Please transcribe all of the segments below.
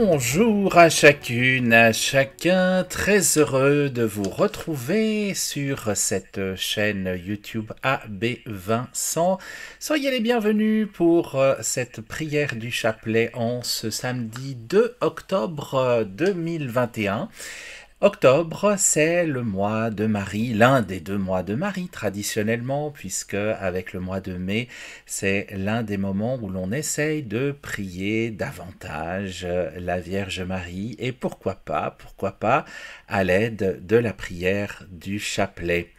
Bonjour à chacune, à chacun, très heureux de vous retrouver sur cette chaîne YouTube AB Vincent. Soyez les bienvenus pour cette prière du chapelet en ce samedi 2 octobre 2021. Octobre, c'est le mois de Marie, l'un des deux mois de Marie traditionnellement, puisque avec le mois de mai, c'est l'un des moments où l'on essaye de prier davantage la Vierge Marie, et pourquoi pas, à l'aide de la prière du chapelet.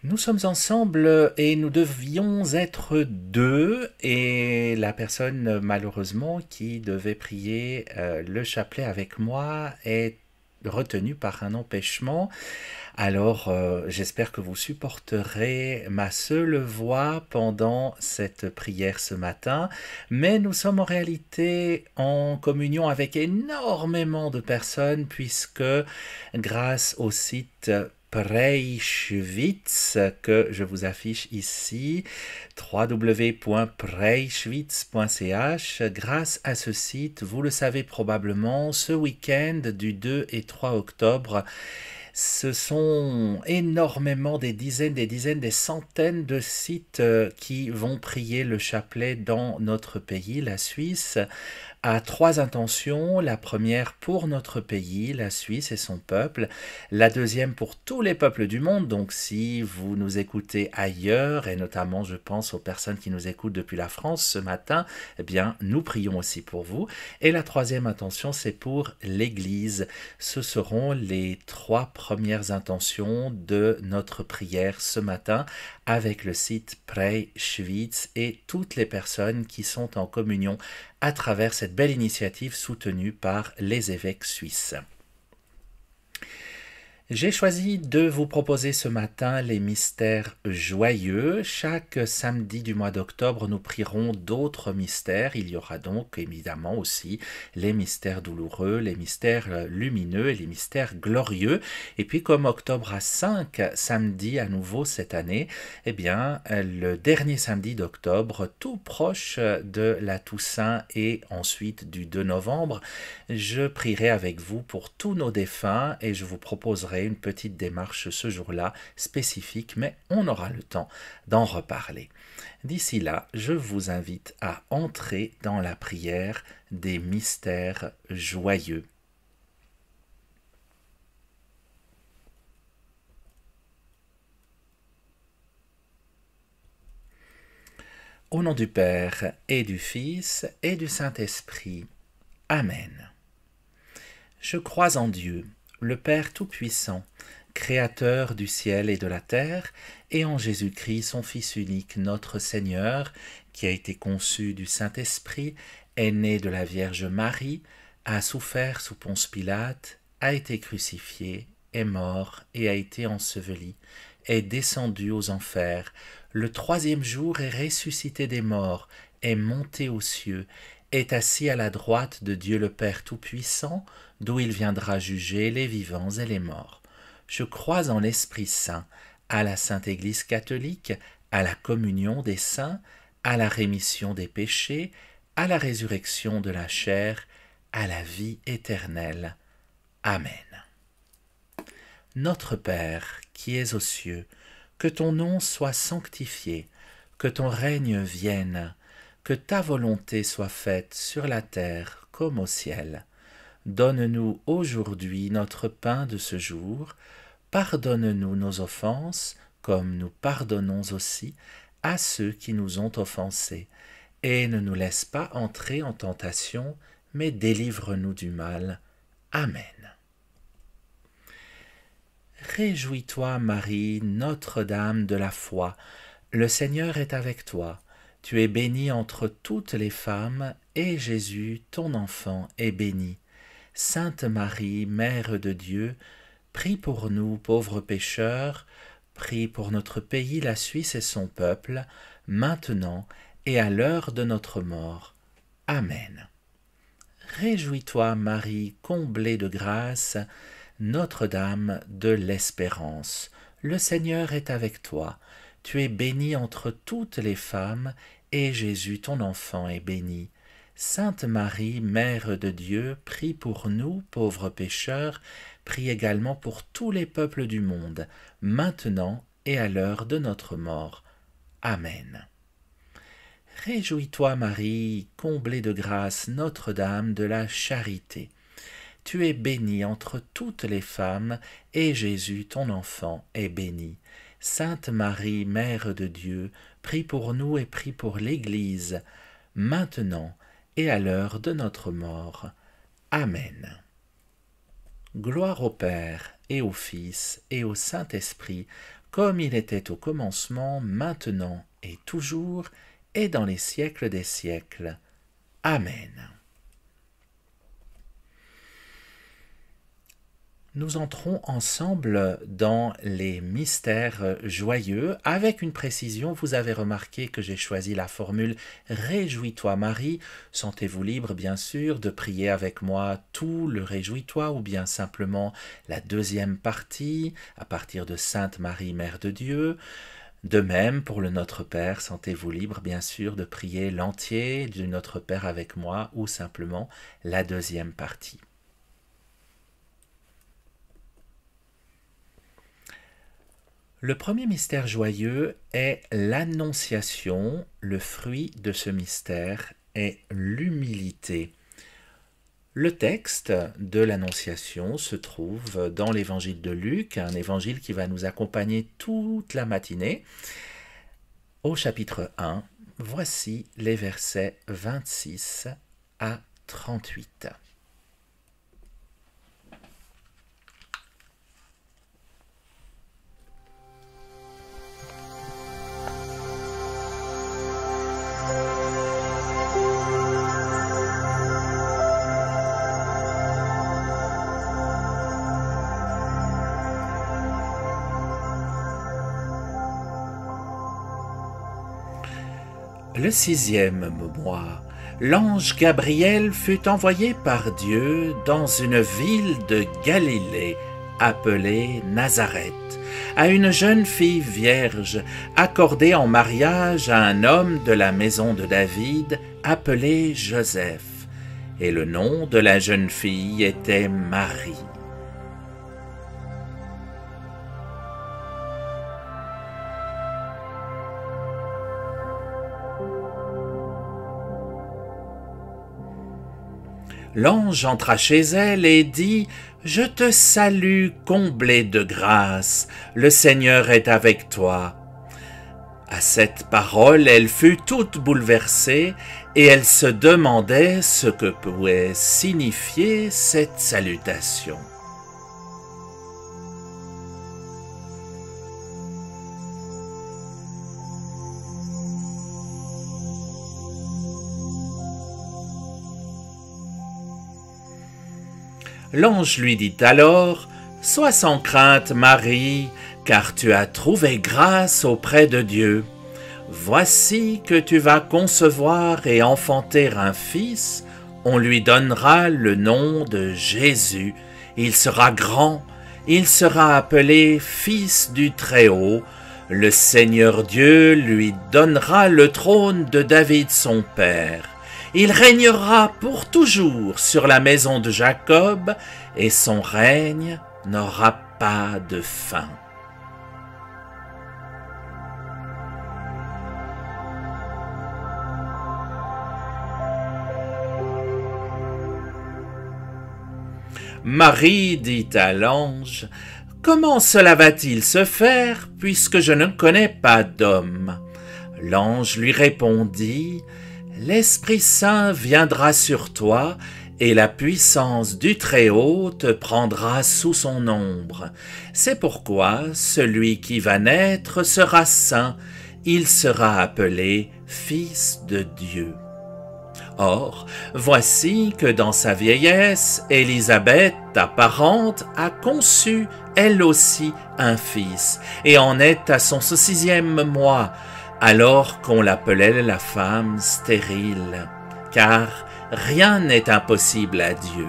Nous sommes ensemble et nous devions être deux, et la personne malheureusement qui devait prier le chapelet avec moi est retenue par un empêchement. Alors j'espère que vous supporterez ma seule voix pendant cette prière ce matin, mais nous sommes en réalité en communion avec énormément de personnes, puisque grâce au site Preyschwitz que je vous affiche ici, www.preyschwitz.ch. Grâce à ce site, vous le savez probablement, ce week-end du 2 et 3 octobre, ce sont énormément des dizaines, des centaines de sites qui vont prier le chapelet dans notre pays, la Suisse, à trois intentions. La première pour notre pays, la Suisse et son peuple. La deuxième pour tous les peuples du monde. Donc si vous nous écoutez ailleurs, et notamment je pense aux personnes qui nous écoutent depuis la France ce matin, eh bien nous prions aussi pour vous. Et la troisième intention, c'est pour l'Église. Ce seront les trois premières intentions de notre prière ce matin avec le site Preyschwitz et toutes les personnes qui sont en communion à travers cette belle initiative soutenue par les évêques suisses. J'ai choisi de vous proposer ce matin les mystères joyeux. Chaque samedi du mois d'octobre, nous prierons d'autres mystères. Il y aura donc évidemment aussi les mystères douloureux, les mystères lumineux et les mystères glorieux. Et puis comme octobre a 5 samedis à nouveau cette année, eh bien le dernier samedi d'octobre, tout proche de la Toussaint et ensuite du 2 novembre, je prierai avec vous pour tous nos défunts et je vous proposerai une petite démarche ce jour-là spécifique, mais on aura le temps d'en reparler. D'ici là, je vous invite à entrer dans la prière des mystères joyeux. Au nom du Père et du Fils et du Saint-Esprit. Amen. Je crois en Dieu, le Père Tout-Puissant, Créateur du ciel et de la terre, et en Jésus-Christ, son Fils unique, notre Seigneur, qui a été conçu du Saint-Esprit, est né de la Vierge Marie, a souffert sous Ponce Pilate, a été crucifié, est mort et a été enseveli, est descendu aux enfers, le troisième jour est ressuscité des morts, est monté aux cieux, est assis à la droite de Dieu le Père Tout-Puissant, d'où il viendra juger les vivants et les morts. Je crois en l'Esprit Saint, à la Sainte Église catholique, à la communion des saints, à la rémission des péchés, à la résurrection de la chair, à la vie éternelle. Amen. Notre Père, qui es aux cieux, que ton nom soit sanctifié, que ton règne vienne, que ta volonté soit faite sur la terre comme au ciel. Donne-nous aujourd'hui notre pain de ce jour. Pardonne-nous nos offenses, comme nous pardonnons aussi à ceux qui nous ont offensés. Et ne nous laisse pas entrer en tentation, mais délivre-nous du mal. Amen. Réjouis-toi, Marie, Notre-Dame de la foi. Le Seigneur est avec toi. Tu es bénie entre toutes les femmes, et Jésus, ton enfant, est béni. Sainte Marie, Mère de Dieu, prie pour nous pauvres pécheurs, prie pour notre pays, la Suisse et son peuple, maintenant et à l'heure de notre mort. Amen. Réjouis-toi, Marie, comblée de grâce, Notre-Dame de l'Espérance. Le Seigneur est avec toi. Tu es bénie entre toutes les femmes, et Jésus, ton enfant, est béni. Sainte Marie, Mère de Dieu, prie pour nous, pauvres pécheurs, prie également pour tous les peuples du monde, maintenant et à l'heure de notre mort. Amen. Réjouis-toi, Marie, comblée de grâce, Notre-Dame de la Charité. Tu es bénie entre toutes les femmes, et Jésus, ton enfant, est béni. Sainte Marie, Mère de Dieu, prie pour nous et prie pour l'Église, maintenant et à l'heure de notre mort. Amen. Gloire au Père, et au Fils, et au Saint-Esprit, comme il était au commencement, maintenant et toujours, et dans les siècles des siècles. Amen. Nous entrons ensemble dans les mystères joyeux. Avec une précision, vous avez remarqué que j'ai choisi la formule « Réjouis-toi Marie ». Sentez-vous libre, bien sûr, de prier avec moi tout le « Réjouis-toi » ou bien simplement la deuxième partie, à partir de Sainte Marie, Mère de Dieu. De même, pour le Notre Père, sentez-vous libre, bien sûr, de prier l'entier du Notre Père avec moi ou simplement la deuxième partie. Le premier mystère joyeux est l'Annonciation. Le fruit de ce mystère est l'humilité. Le texte de l'Annonciation se trouve dans l'évangile de Luc, un évangile qui va nous accompagner toute la matinée. Au chapitre 1, voici les versets 26 à 38. Le 6e mois, l'ange Gabriel fut envoyé par Dieu dans une ville de Galilée appelée Nazareth, à une jeune fille vierge accordée en mariage à un homme de la maison de David appelé Joseph, et le nom de la jeune fille était Marie. L'ange entra chez elle et dit « Je te salue, comblée de grâce, le Seigneur est avec toi. » À cette parole, elle fut toute bouleversée et elle se demandait ce que pouvait signifier cette salutation. L'ange lui dit alors « Sois sans crainte, Marie, car tu as trouvé grâce auprès de Dieu. Voici que tu vas concevoir et enfanter un fils, on lui donnera le nom de Jésus. Il sera grand, il sera appelé Fils du Très-Haut. Le Seigneur Dieu lui donnera le trône de David son père. Il régnera pour toujours sur la maison de Jacob, et son règne n'aura pas de fin. » Marie dit à l'ange « Comment cela va-t-il se faire, puisque je ne connais pas d'homme ?» L'ange lui répondit « L'Esprit Saint viendra sur toi, et la puissance du Très-Haut te prendra sous son ombre. C'est pourquoi celui qui va naître sera saint, il sera appelé Fils de Dieu. Or, voici que dans sa vieillesse, Élisabeth, ta parente, a conçu, elle aussi, un fils, et en est à son 6e mois, alors qu'on l'appelait la femme stérile, car rien n'est impossible à Dieu.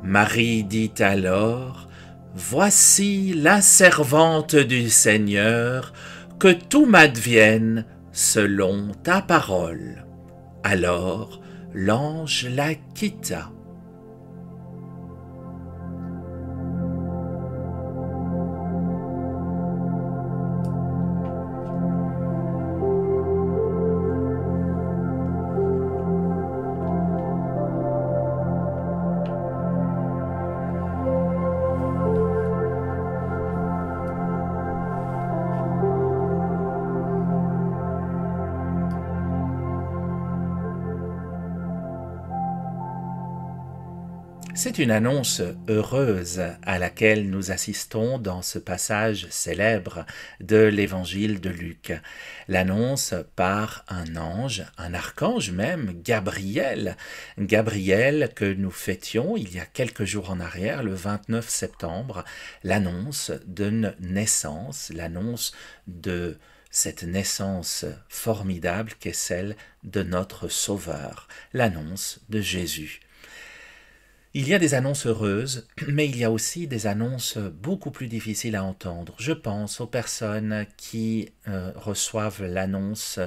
Marie dit alors, « Voici la servante du Seigneur, que tout m'advienne selon ta parole. » Alors l'ange la quitta. C'est une annonce heureuse à laquelle nous assistons dans ce passage célèbre de l'évangile de Luc. L'annonce par un ange, un archange même, Gabriel. Gabriel que nous fêtions il y a quelques jours en arrière, le 29 septembre, l'annonce d'une naissance, l'annonce de cette naissance formidable qu'est celle de notre Sauveur, l'annonce de Jésus. Il y a des annonces heureuses, mais il y a aussi des annonces beaucoup plus difficiles à entendre. Je pense aux personnes qui reçoivent l'annonce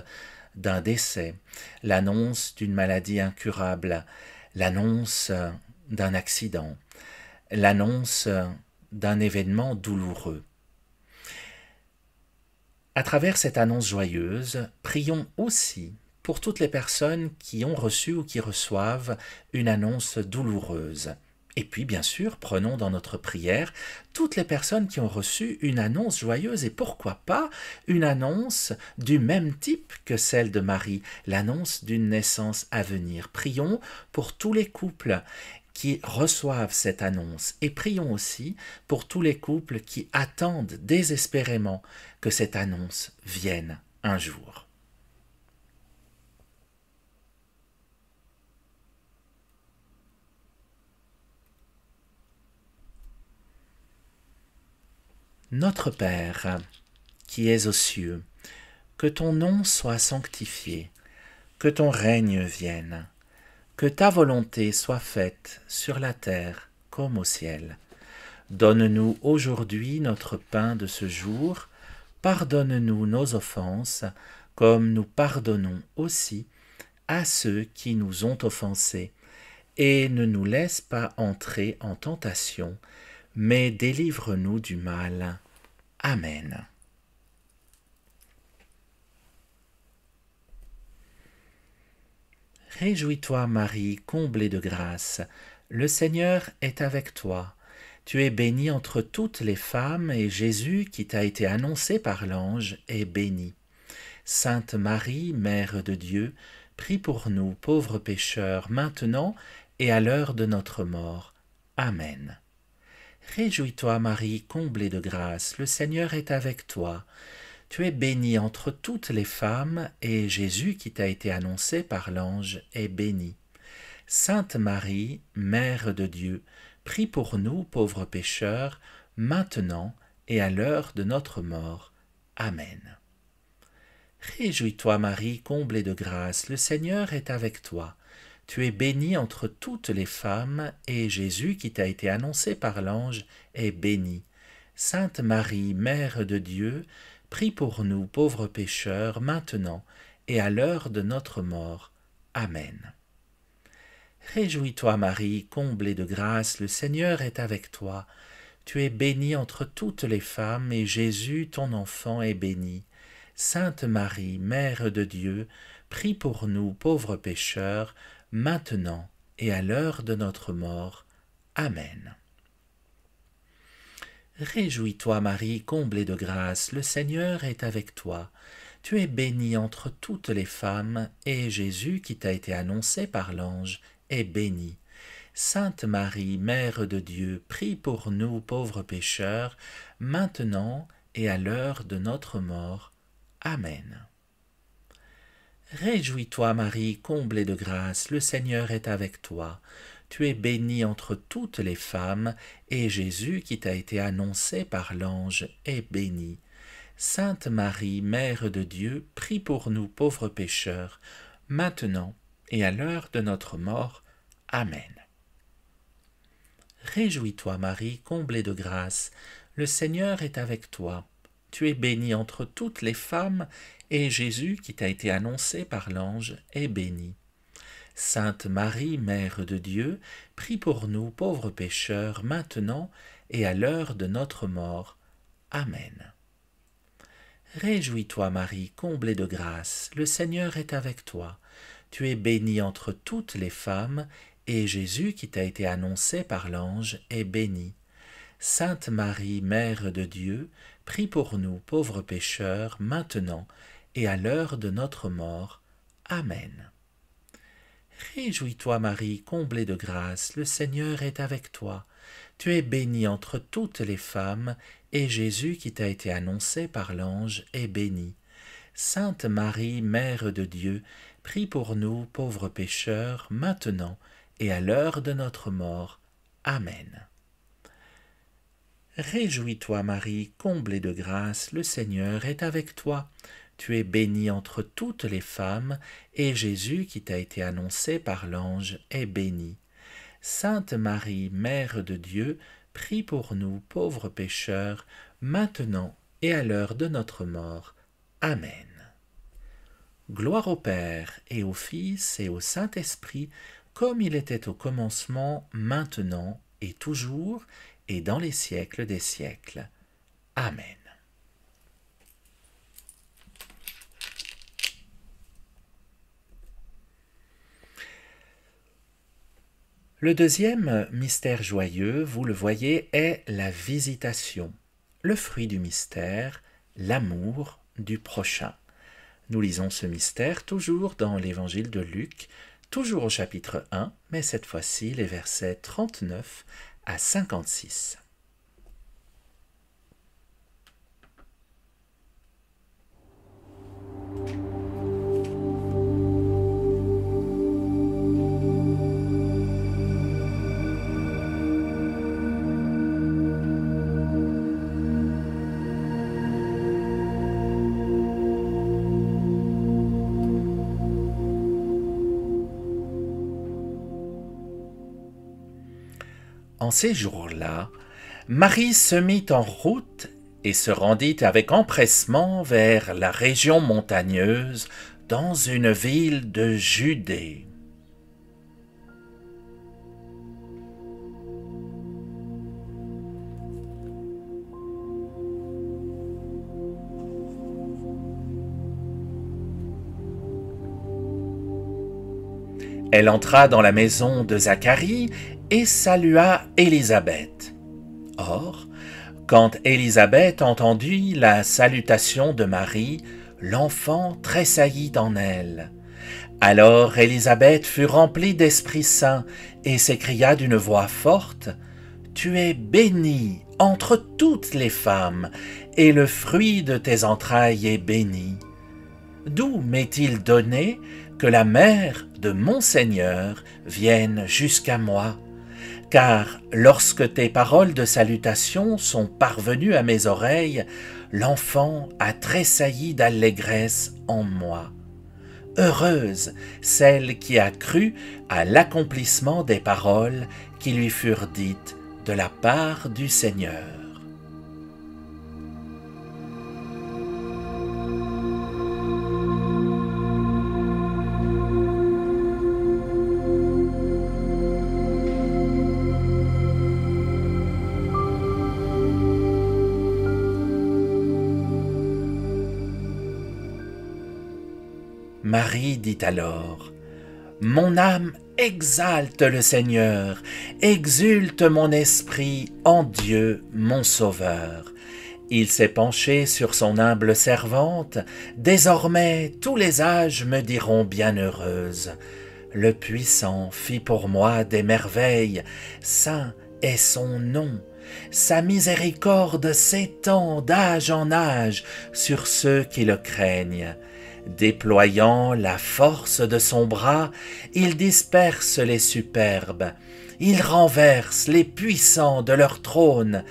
d'un décès, l'annonce d'une maladie incurable, l'annonce d'un accident, l'annonce d'un événement douloureux. À travers cette annonce joyeuse, prions aussi pour toutes les personnes qui ont reçu ou qui reçoivent une annonce douloureuse. Et puis, bien sûr, prenons dans notre prière toutes les personnes qui ont reçu une annonce joyeuse et pourquoi pas une annonce du même type que celle de Marie, l'annonce d'une naissance à venir. Prions pour tous les couples qui reçoivent cette annonce et prions aussi pour tous les couples qui attendent désespérément que cette annonce vienne un jour. Notre Père, qui es aux cieux, que ton nom soit sanctifié, que ton règne vienne, que ta volonté soit faite sur la terre comme au ciel. Donne-nous aujourd'hui notre pain de ce jour, pardonne-nous nos offenses, comme nous pardonnons aussi à ceux qui nous ont offensés, et ne nous laisse pas entrer en tentation, mais délivre-nous du mal. Amen. Réjouis-toi, Marie, comblée de grâce, le Seigneur est avec toi. Tu es bénie entre toutes les femmes, et Jésus, qui t'a été annoncé par l'ange, est béni. Sainte Marie, Mère de Dieu, prie pour nous, pauvres pécheurs, maintenant et à l'heure de notre mort. Amen. Réjouis-toi, Marie, comblée de grâce, le Seigneur est avec toi. Tu es bénie entre toutes les femmes, et Jésus, qui t'a été annoncé par l'ange, est béni. Sainte Marie, Mère de Dieu, prie pour nous, pauvres pécheurs, maintenant et à l'heure de notre mort. Amen. Réjouis-toi, Marie, comblée de grâce, le Seigneur est avec toi. Tu es bénie entre toutes les femmes, et Jésus, qui t'a été annoncé par l'ange, est béni. Sainte Marie, Mère de Dieu, prie pour nous, pauvres pécheurs, maintenant et à l'heure de notre mort. Amen. Réjouis-toi, Marie, comblée de grâce, le Seigneur est avec toi. Tu es bénie entre toutes les femmes, et Jésus, ton enfant, est béni. Sainte Marie, Mère de Dieu, prie pour nous, pauvres pécheurs, maintenant et à l'heure de notre mort. Amen. Réjouis-toi, Marie, comblée de grâce, le Seigneur est avec toi. Tu es bénie entre toutes les femmes, et Jésus, qui t'a été annoncé par l'ange, est béni. Sainte Marie, Mère de Dieu, prie pour nous, pauvres pécheurs, maintenant et à l'heure de notre mort. Amen. Réjouis-toi, Marie, comblée de grâce, le Seigneur est avec toi. Tu es bénie entre toutes les femmes, et Jésus, qui t'a été annoncé par l'ange, est béni. Sainte Marie, Mère de Dieu, prie pour nous pauvres pécheurs, maintenant et à l'heure de notre mort. Amen. Réjouis-toi Marie, comblée de grâce, le Seigneur est avec toi. Tu es bénie entre toutes les femmes, et Jésus, qui t'a été annoncé par l'ange, est béni. Sainte Marie, Mère de Dieu, prie pour nous pauvres pécheurs, maintenant et à l'heure de notre mort. Amen. Réjouis-toi Marie, comblée de grâce, le Seigneur est avec toi. Tu es bénie entre toutes les femmes, et Jésus, qui t'a été annoncé par l'ange, est béni. Sainte Marie, Mère de Dieu, prie pour nous pauvres pécheurs, maintenant et à l'heure de notre mort. Amen. Réjouis-toi Marie, comblée de grâce, le Seigneur est avec toi. Tu es bénie entre toutes les femmes, et Jésus, qui t'a été annoncé par l'ange, est béni. Sainte Marie, Mère de Dieu, prie pour nous pauvres pécheurs, maintenant et à l'heure de notre mort. Amen. Réjouis-toi Marie, comblée de grâce, le Seigneur est avec toi. Tu es bénie entre toutes les femmes, et Jésus, qui t'a été annoncé par l'ange, est béni. Sainte Marie, Mère de Dieu, prie pour nous pauvres pécheurs, maintenant et à l'heure de notre mort. Amen. Gloire au Père, et au Fils, et au Saint-Esprit, comme il était au commencement, maintenant et toujours, et dans les siècles des siècles. Amen. Le deuxième mystère joyeux, vous le voyez, est la visitation. Le fruit du mystère, l'amour du prochain. Nous lisons ce mystère toujours dans l'évangile de Luc, toujours au chapitre 1, mais cette fois-ci les versets 39 à 56. En ces jours-là, Marie se mit en route et se rendit avec empressement vers la région montagneuse dans une ville de Judée. Elle entra dans la maison de Zacharie et salua Élisabeth. Or, quand Élisabeth entendit la salutation de Marie, l'enfant tressaillit en elle. Alors Élisabeth fut remplie d'Esprit Saint et s'écria d'une voix forte, « Tu es bénie entre toutes les femmes, et le fruit de tes entrailles est béni. D'où m'est-il donné que la mère de mon Seigneur vienne jusqu'à moi? Car lorsque tes paroles de salutation sont parvenues à mes oreilles, l'enfant a tressailli d'allégresse en moi. Heureuse celle qui a cru à l'accomplissement des paroles qui lui furent dites de la part du Seigneur. » Marie dit alors, « Mon âme exalte le Seigneur, exulte mon esprit en Dieu mon Sauveur. Il s'est penché sur son humble servante, désormais tous les âges me diront bienheureuse. Le Puissant fit pour moi des merveilles, saint est son nom. Sa miséricorde s'étend d'âge en âge sur ceux qui le craignent. Déployant la force de son bras, il disperse les superbes, il renverse les puissants de leur trône,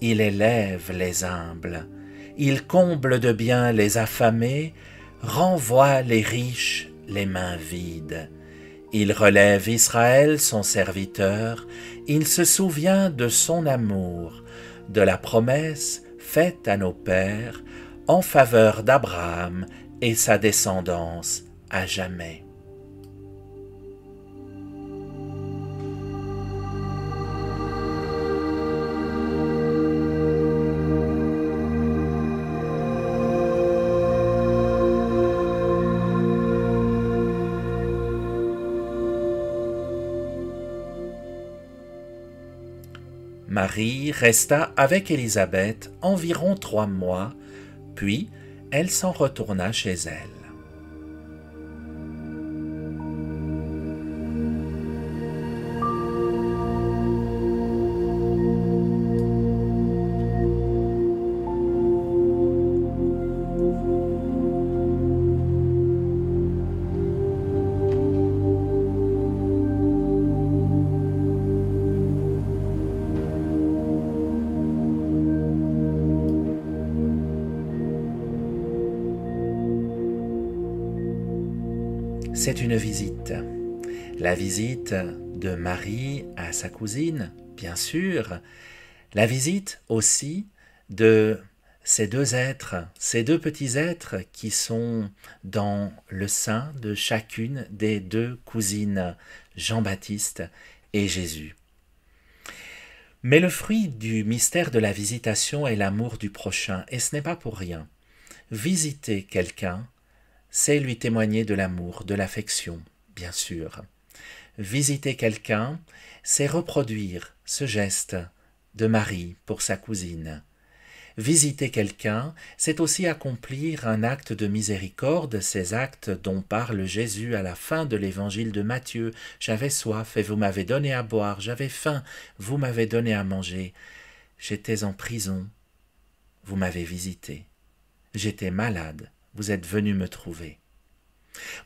il élève les humbles, il comble de bien les affamés, renvoie les riches les mains vides. Il relève Israël, son serviteur, il se souvient de son amour, de la promesse faite à nos pères en faveur d'Abraham et sa descendance à jamais. Marie resta avec Élisabeth environ 3 mois, puis elle s'en retourna chez elle. C'est une visite. La visite de Marie à sa cousine, bien sûr. La visite aussi de ces deux êtres, ces deux petits êtres qui sont dans le sein de chacune des deux cousines, Jean-Baptiste et Jésus. Mais le fruit du mystère de la visitation est l'amour du prochain, et ce n'est pas pour rien. Visiter quelqu'un, c'est lui témoigner de l'amour, de l'affection, bien sûr. Visiter quelqu'un, c'est reproduire ce geste de Marie pour sa cousine. Visiter quelqu'un, c'est aussi accomplir un acte de miséricorde, ces actes dont parle Jésus à la fin de l'évangile de Matthieu. « J'avais soif et vous m'avez donné à boire, j'avais faim, vous m'avez donné à manger. J'étais en prison, vous m'avez visité. J'étais malade, vous êtes venu me trouver. »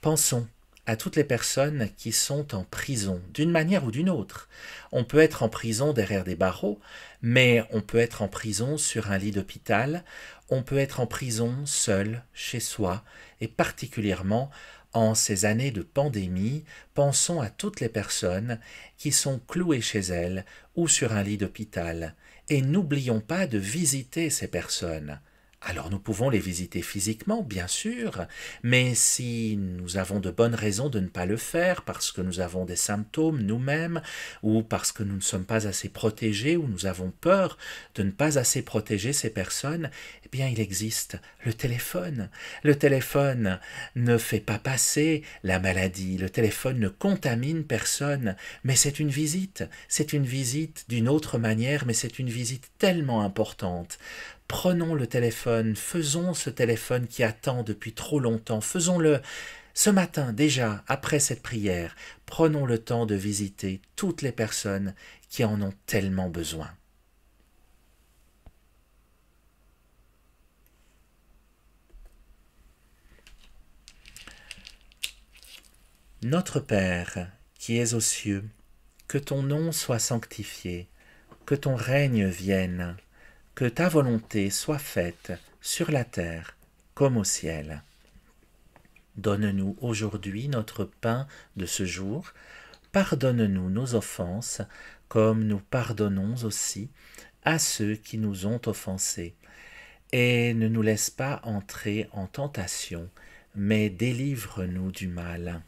Pensons à toutes les personnes qui sont en prison, d'une manière ou d'une autre. On peut être en prison derrière des barreaux, mais on peut être en prison sur un lit d'hôpital, on peut être en prison seul, chez soi, et particulièrement en ces années de pandémie, pensons à toutes les personnes qui sont clouées chez elles ou sur un lit d'hôpital, et n'oublions pas de visiter ces personnes. Alors nous pouvons les visiter physiquement, bien sûr, mais si nous avons de bonnes raisons de ne pas le faire, parce que nous avons des symptômes nous-mêmes, ou parce que nous ne sommes pas assez protégés, ou nous avons peur de ne pas assez protéger ces personnes, eh bien il existe le téléphone. Le téléphone ne fait pas passer la maladie, le téléphone ne contamine personne, mais c'est une visite d'une autre manière, mais c'est une visite tellement importante. Prenons le téléphone, faisons ce téléphone qui attend depuis trop longtemps, faisons-le ce matin déjà, après cette prière, prenons le temps de visiter toutes les personnes qui en ont tellement besoin. Notre Père, qui es aux cieux, que ton nom soit sanctifié, que ton règne vienne, que ta volonté soit faite sur la terre comme au ciel. Donne-nous aujourd'hui notre pain de ce jour. Pardonne-nous nos offenses, comme nous pardonnons aussi à ceux qui nous ont offensés. Et ne nous laisse pas entrer en tentation, mais délivre-nous du mal.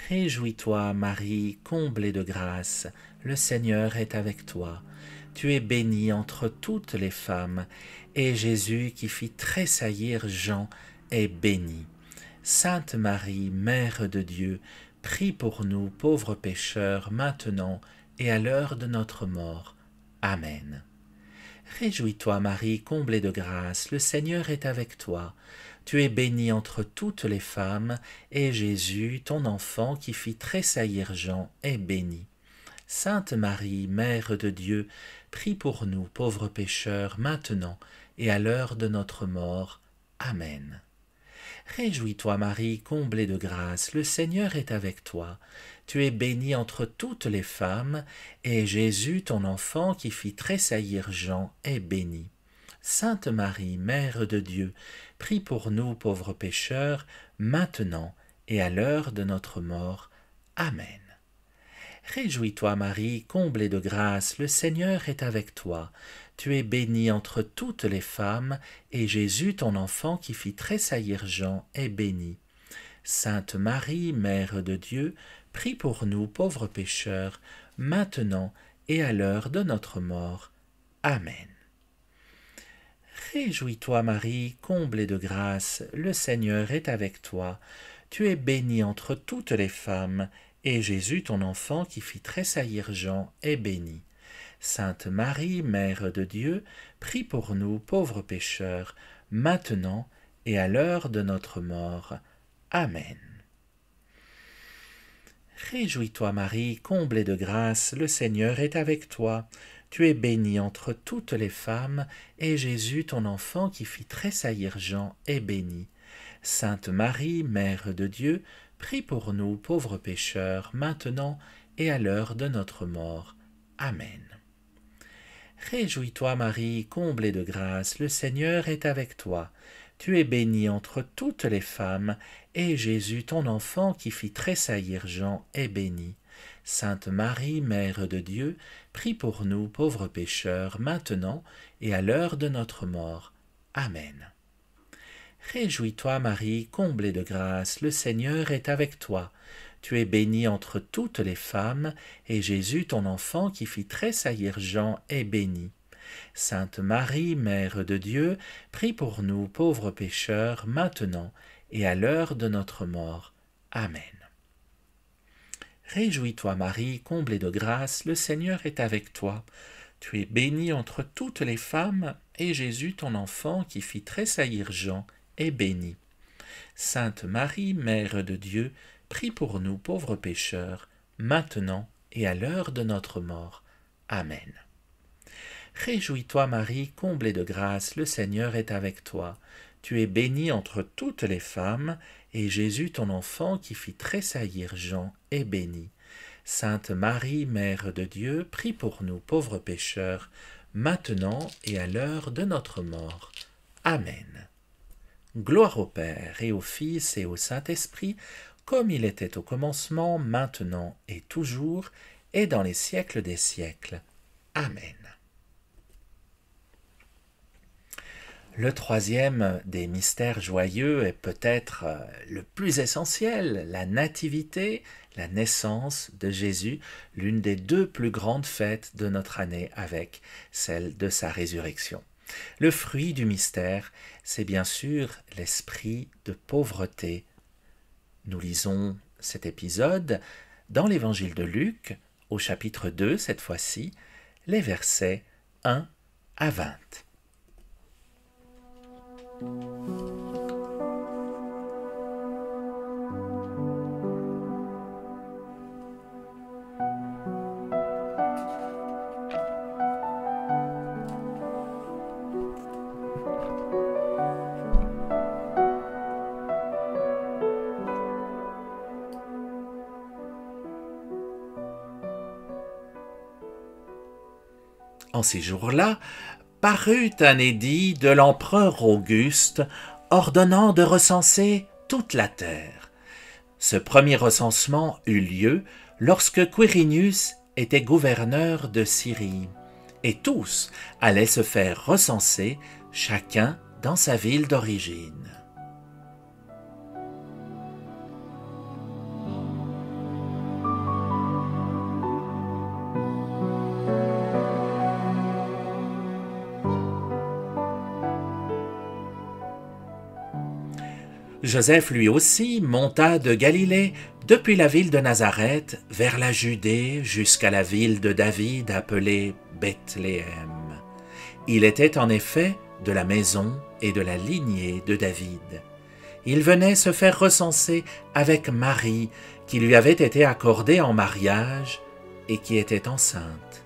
Réjouis-toi, Marie, comblée de grâce, le Seigneur est avec toi. Tu es bénie entre toutes les femmes, et Jésus, qui fit tressaillir Jean, est béni. Sainte Marie, Mère de Dieu, prie pour nous pauvres pécheurs, maintenant et à l'heure de notre mort. Amen. Réjouis-toi, Marie, comblée de grâce, le Seigneur est avec toi. Tu es bénie entre toutes les femmes, et Jésus, ton enfant, qui fit tressaillir Jean, est béni. Sainte Marie, Mère de Dieu, prie pour nous, pauvres pécheurs, maintenant et à l'heure de notre mort. Amen. Réjouis-toi, Marie, comblée de grâce, le Seigneur est avec toi. Tu es bénie entre toutes les femmes, et Jésus, ton enfant, qui fit tressaillir Jean, est béni. Sainte Marie, Mère de Dieu, prie pour nous pauvres pécheurs, maintenant et à l'heure de notre mort. Amen. Réjouis-toi Marie, comblée de grâce, le Seigneur est avec toi. Tu es bénie entre toutes les femmes, et Jésus, ton enfant qui fit tressaillir Jean, est béni. Sainte Marie, Mère de Dieu, prie pour nous pauvres pécheurs, maintenant et à l'heure de notre mort. Amen. Réjouis-toi Marie, comblée de grâce, le Seigneur est avec toi. Tu es bénie entre toutes les femmes, et Jésus, ton enfant qui fit tressaillir Jean, est béni. Sainte Marie, Mère de Dieu, prie pour nous pauvres pécheurs, maintenant et à l'heure de notre mort. Amen. Réjouis-toi Marie, comblée de grâce, le Seigneur est avec toi. Tu es bénie entre toutes les femmes, et Jésus, ton enfant qui fit tressaillir Jean, est béni. Sainte Marie, Mère de Dieu, prie pour nous pauvres pécheurs, maintenant et à l'heure de notre mort. Amen. Réjouis-toi Marie, comblée de grâce, le Seigneur est avec toi. Tu es bénie entre toutes les femmes, et Jésus, ton enfant qui fit tressaillir Jean, est béni. Sainte Marie, Mère de Dieu, prie pour nous pauvres pécheurs, maintenant et à l'heure de notre mort. Amen. Réjouis-toi Marie, comblée de grâce, le Seigneur est avec toi. Tu es bénie entre toutes les femmes, et Jésus, ton enfant qui fit tressaillir Jean, est béni. Sainte Marie, Mère de Dieu, prie pour nous pauvres pécheurs, maintenant et à l'heure de notre mort. Amen. Réjouis-toi Marie, comblée de grâce, le Seigneur est avec toi. Tu es bénie entre toutes les femmes, et Jésus, ton enfant, qui fit tressaillir Jean, est béni. Sainte Marie, Mère de Dieu, prie pour nous pauvres pécheurs, maintenant et à l'heure de notre mort. Amen. Réjouis-toi Marie, comblée de grâce, le Seigneur est avec toi. Tu es bénie entre toutes les femmes, et Jésus, ton enfant, qui fit tressaillir Jean, est béni. Sainte Marie, Mère de Dieu, prie pour nous pauvres pécheurs, maintenant et à l'heure de notre mort. Amen. Gloire au Père, et au Fils, et au Saint-Esprit, comme il était au commencement, maintenant et toujours, et dans les siècles des siècles. Amen. Le troisième des mystères joyeux est peut-être le plus essentiel, la nativité, la naissance de Jésus, l'une des deux plus grandes fêtes de notre année avec celle de sa résurrection. Le fruit du mystère, c'est bien sûr l'esprit de pauvreté. Nous lisons cet épisode dans l'évangile de Luc, au chapitre 2 cette fois-ci, les versets 1 à 20. En ces jours-là, parut un édit de l'empereur Auguste ordonnant de recenser toute la terre. Ce premier recensement eut lieu lorsque Quirinius était gouverneur de Syrie, et tous allaient se faire recenser, chacun dans sa ville d'origine. Joseph lui aussi monta de Galilée depuis la ville de Nazareth vers la Judée jusqu'à la ville de David appelée Bethléem. Il était en effet de la maison et de la lignée de David. Il venait se faire recenser avec Marie qui lui avait été accordée en mariage et qui était enceinte.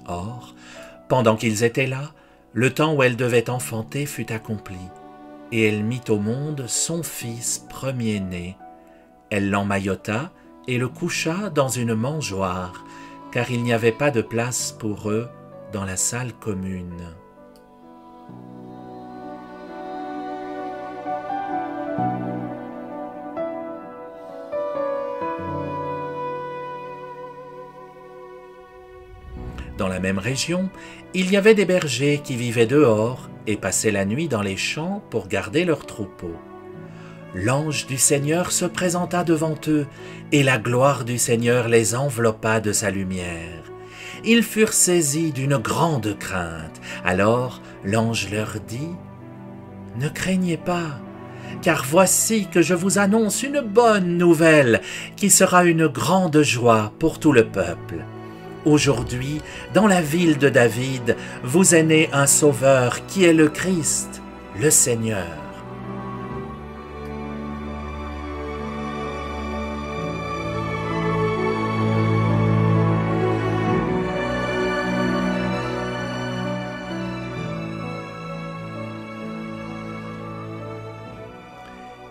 Or, pendant qu'ils étaient là, le temps où elle devait enfanter fut accompli, et elle mit au monde son fils premier-né. Elle l'emmaillota et le coucha dans une mangeoire, car il n'y avait pas de place pour eux dans la salle commune. Dans la même région, il y avait des bergers qui vivaient dehors et passaient la nuit dans les champs pour garder leurs troupeaux. L'ange du Seigneur se présenta devant eux, et la gloire du Seigneur les enveloppa de sa lumière. Ils furent saisis d'une grande crainte. Alors l'ange leur dit : « Ne craignez pas, car voici que je vous annonce une bonne nouvelle qui sera une grande joie pour tout le peuple. Aujourd'hui, dans la ville de David, vous est né un Sauveur qui est le Christ, le Seigneur. »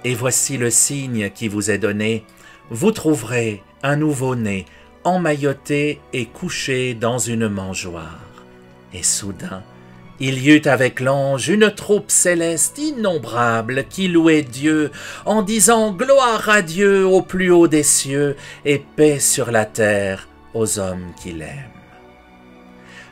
Et voici le signe qui vous est donné. Vous trouverez un nouveau-né, emmailloté et couché dans une mangeoire. Et soudain, il y eut avec l'ange une troupe céleste innombrable qui louait Dieu en disant « Gloire à Dieu au plus haut des cieux et paix sur la terre aux hommes qui l'aiment. »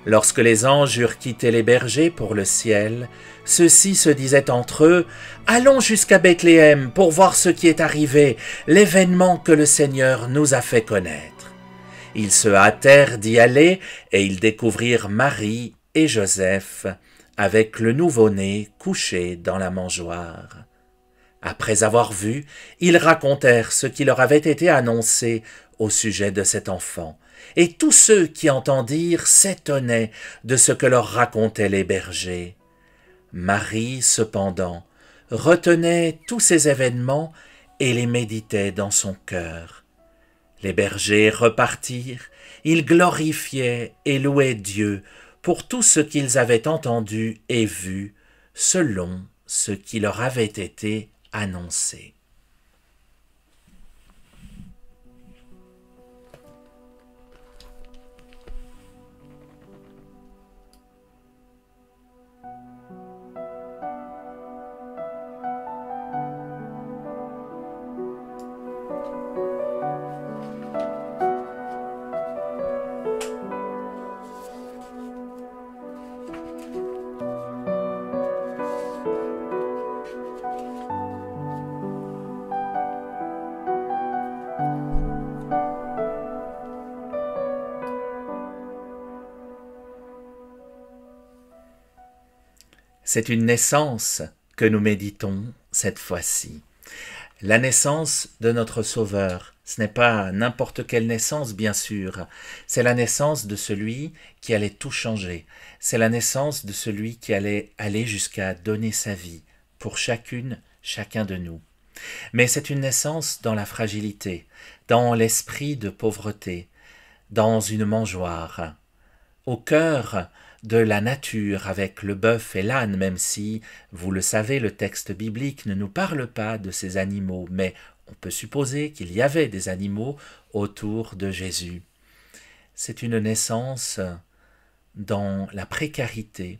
Lorsque les anges eurent quitté les bergers pour le ciel, ceux-ci se disaient entre eux « Allons jusqu'à Bethléem pour voir ce qui est arrivé, l'événement que le Seigneur nous a fait connaître. » Ils se hâtèrent d'y aller et ils découvrirent Marie et Joseph avec le nouveau-né couché dans la mangeoire. Après avoir vu, ils racontèrent ce qui leur avait été annoncé au sujet de cet enfant. Et tous ceux qui entendirent s'étonnaient de ce que leur racontaient les bergers. Marie, cependant, retenait tous ces événements et les méditait dans son cœur. Les bergers repartirent, ils glorifiaient et louaient Dieu pour tout ce qu'ils avaient entendu et vu, selon ce qui leur avait été annoncé. C'est une naissance que nous méditons cette fois-ci. La naissance de notre Sauveur. Ce n'est pas n'importe quelle naissance, bien sûr. C'est la naissance de celui qui allait tout changer. C'est la naissance de celui qui allait aller jusqu'à donner sa vie pour chacun de nous. Mais c'est une naissance dans la fragilité, dans l'esprit de pauvreté, dans une mangeoire, au cœur de la nature avec le bœuf et l'âne, même si, vous le savez, le texte biblique ne nous parle pas de ces animaux, mais on peut supposer qu'il y avait des animaux autour de Jésus. C'est une naissance dans la précarité,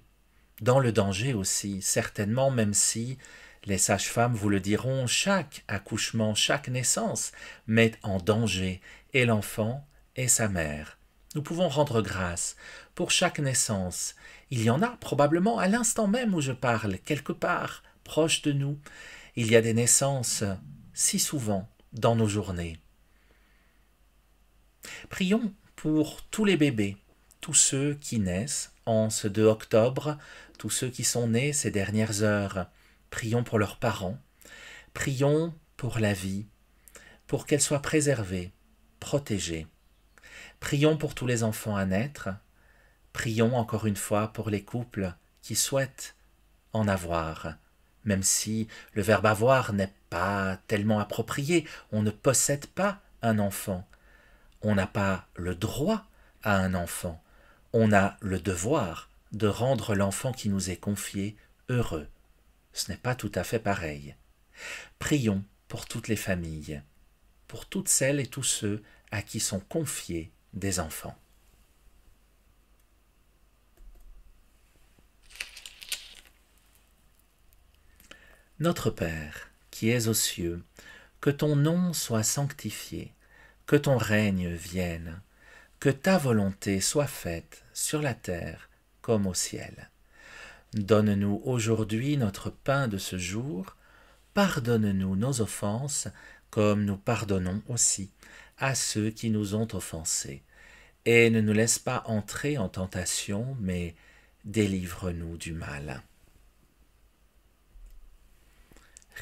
dans le danger aussi, certainement, même si les sages-femmes vous le diront, chaque accouchement, chaque naissance met en danger et l'enfant et sa mère. Nous pouvons rendre grâce pour chaque naissance. Il y en a probablement à l'instant même où je parle, quelque part, proche de nous. Il y a des naissances si souvent dans nos journées. Prions pour tous les bébés, tous ceux qui naissent en ce 2 octobre, tous ceux qui sont nés ces dernières heures. Prions pour leurs parents. Prions pour la vie, pour qu'elle soit préservée, protégée. Prions pour tous les enfants à naître. Prions encore une fois pour les couples qui souhaitent en avoir, même si le verbe avoir n'est pas tellement approprié. On ne possède pas un enfant. On n'a pas le droit à un enfant. On a le devoir de rendre l'enfant qui nous est confié heureux. ce n'est pas tout à fait pareil. Prions pour toutes les familles, pour toutes celles et tous ceux à qui sont confiés des enfants. Notre Père, qui es aux cieux, que ton nom soit sanctifié, que ton règne vienne, que ta volonté soit faite sur la terre comme au ciel. Donne-nous aujourd'hui notre pain de ce jour, pardonne-nous nos offenses, comme nous pardonnons aussi à ceux qui nous ont offensés. Et ne nous laisse pas entrer en tentation, mais délivre-nous du mal.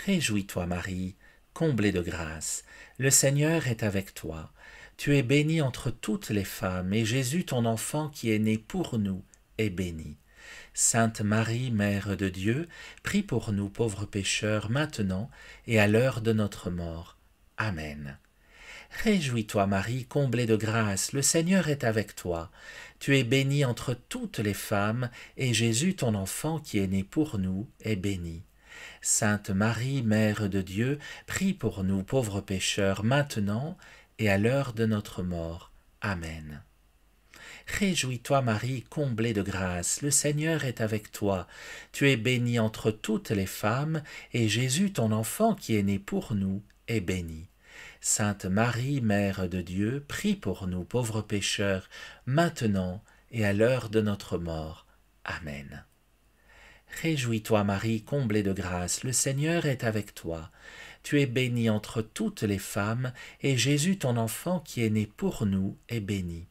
Réjouis-toi, Marie, comblée de grâce, le Seigneur est avec toi. Tu es bénie entre toutes les femmes, et Jésus, ton enfant qui est né pour nous, est béni. Sainte Marie, Mère de Dieu, prie pour nous pauvres pécheurs, maintenant et à l'heure de notre mort. Amen. Réjouis-toi, Marie, comblée de grâce, le Seigneur est avec toi. Tu es bénie entre toutes les femmes, et Jésus, ton enfant qui est né pour nous, est béni. Sainte Marie, Mère de Dieu, prie pour nous pauvres pécheurs, maintenant et à l'heure de notre mort. Amen. Réjouis-toi, Marie, comblée de grâce, le Seigneur est avec toi. Tu es bénie entre toutes les femmes, et Jésus, ton enfant qui est né pour nous, est béni. Sainte Marie, Mère de Dieu, prie pour nous pauvres pécheurs, maintenant et à l'heure de notre mort. Amen. Réjouis-toi, Marie, comblée de grâce, le Seigneur est avec toi. Tu es bénie entre toutes les femmes, et Jésus, ton enfant qui est né pour nous, est béni.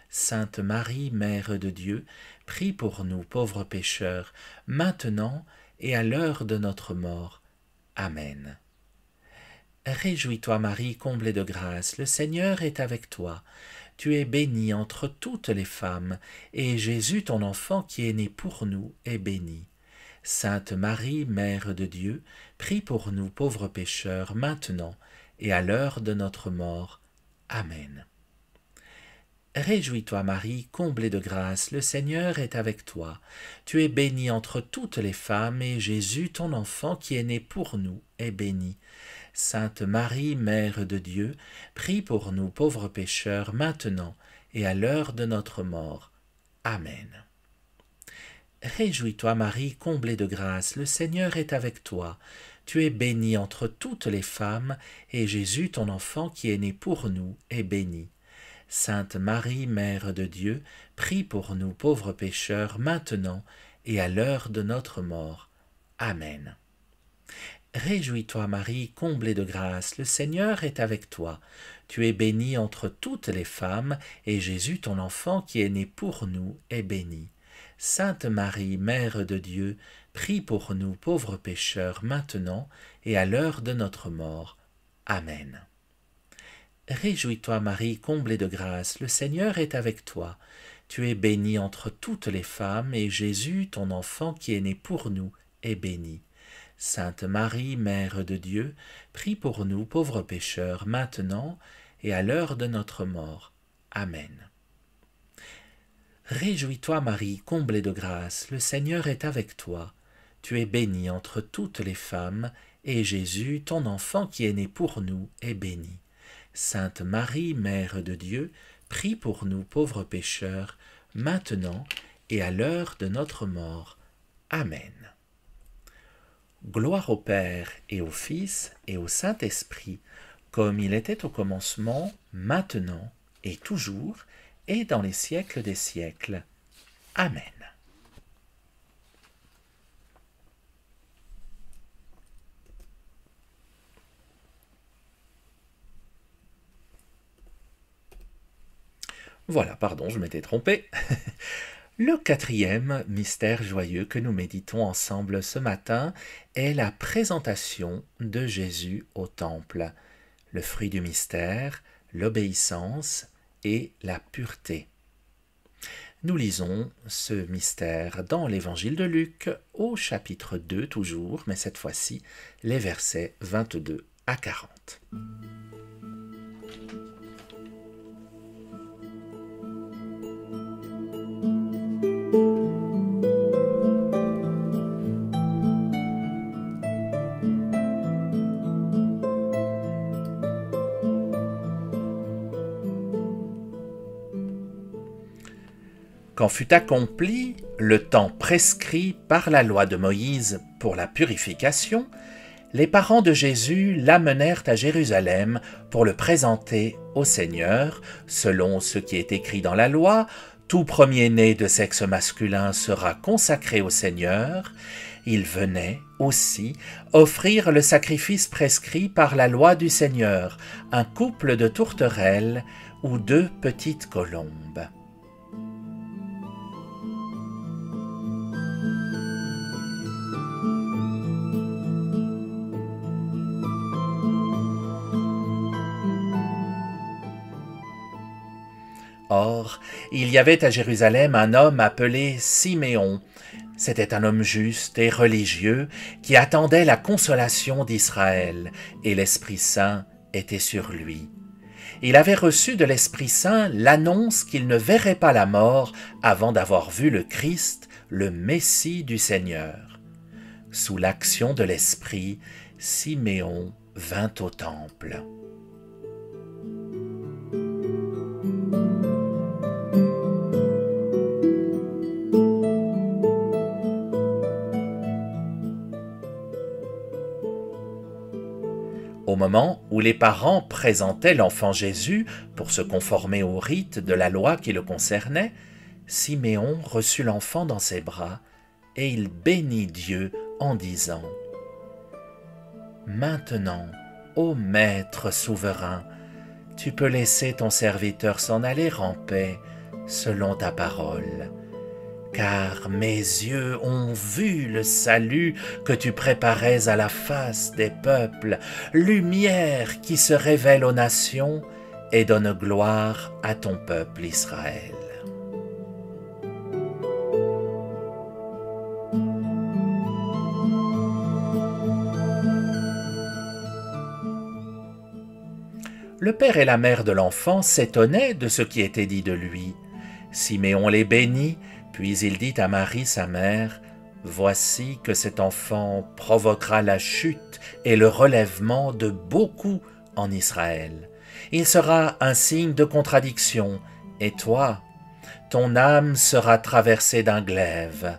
Sainte Marie, Mère de Dieu, prie pour nous pauvres pécheurs, maintenant et à l'heure de notre mort. Amen. Réjouis-toi, Marie, comblée de grâce, le Seigneur est avec toi. Tu es bénie entre toutes les femmes, et Jésus, ton enfant qui est né pour nous, est béni. Sainte Marie, Mère de Dieu, prie pour nous pauvres pécheurs, maintenant et à l'heure de notre mort. Amen. Réjouis-toi, Marie, comblée de grâce, le Seigneur est avec toi. Tu es bénie entre toutes les femmes, et Jésus, ton enfant qui est né pour nous, est béni. Sainte Marie, Mère de Dieu, prie pour nous pauvres pécheurs, maintenant et à l'heure de notre mort. Amen. Réjouis-toi, Marie, comblée de grâce, le Seigneur est avec toi. Tu es bénie entre toutes les femmes, et Jésus, ton enfant qui est né pour nous, est béni. Sainte Marie, Mère de Dieu, prie pour nous pauvres pécheurs, maintenant et à l'heure de notre mort. Amen. Réjouis-toi, Marie, comblée de grâce, le Seigneur est avec toi. Tu es bénie entre toutes les femmes, et Jésus, ton enfant qui est né pour nous, est béni. Sainte Marie, Mère de Dieu, prie pour nous pauvres pécheurs, maintenant et à l'heure de notre mort. Amen. Réjouis-toi, Marie, comblée de grâce, le Seigneur est avec toi. Tu es bénie entre toutes les femmes, et Jésus, ton enfant qui est né pour nous, est béni. Sainte Marie, Mère de Dieu, prie pour nous pauvres pécheurs, maintenant et à l'heure de notre mort. Amen. Réjouis-toi, Marie, comblée de grâce, le Seigneur est avec toi. Tu es bénie entre toutes les femmes, et Jésus, ton enfant qui est né pour nous, est béni. Sainte Marie, Mère de Dieu, prie pour nous pauvres pécheurs, maintenant et à l'heure de notre mort. Amen. Gloire au Père et au Fils et au Saint-Esprit, comme il était au commencement, maintenant et toujours, et dans les siècles des siècles. Amen. Voilà, pardon, je m'étais trompé. Le quatrième mystère joyeux que nous méditons ensemble ce matin est la présentation de Jésus au temple. Le fruit du mystère, l'obéissance et la pureté. Nous lisons ce mystère dans l'évangile de Luc au chapitre 2 toujours, mais cette fois-ci les versets 22 à 40. Quand fut accompli le temps prescrit par la loi de Moïse pour la purification, les parents de Jésus l'amenèrent à Jérusalem pour le présenter au Seigneur, selon ce qui est écrit dans la loi. Tout premier-né de sexe masculin sera consacré au Seigneur. Il venait aussi offrir le sacrifice prescrit par la loi du Seigneur, un couple de tourterelles ou 2 petites colombes. Or, il y avait à Jérusalem un homme appelé Siméon. C'était un homme juste et religieux qui attendait la consolation d'Israël, et l'Esprit Saint était sur lui. Il avait reçu de l'Esprit Saint l'annonce qu'il ne verrait pas la mort avant d'avoir vu le Christ, le Messie du Seigneur. Sous l'action de l'Esprit, Siméon vint au temple. Au moment où les parents présentaient l'enfant Jésus pour se conformer au rite de la loi qui le concernait, Siméon reçut l'enfant dans ses bras et il bénit Dieu en disant « Maintenant, ô Maître souverain, tu peux laisser ton serviteur s'en aller en paix selon ta parole. Car mes yeux ont vu le salut que tu préparais à la face des peuples, lumière qui se révèle aux nations et donne gloire à ton peuple Israël. » Le père et la mère de l'enfant s'étonnaient de ce qui était dit de lui. Siméon les bénit, puis il dit à Marie sa mère, « Voici que cet enfant provoquera la chute et le relèvement de beaucoup en Israël. Il sera un signe de contradiction, et toi, ton âme sera traversée d'un glaive.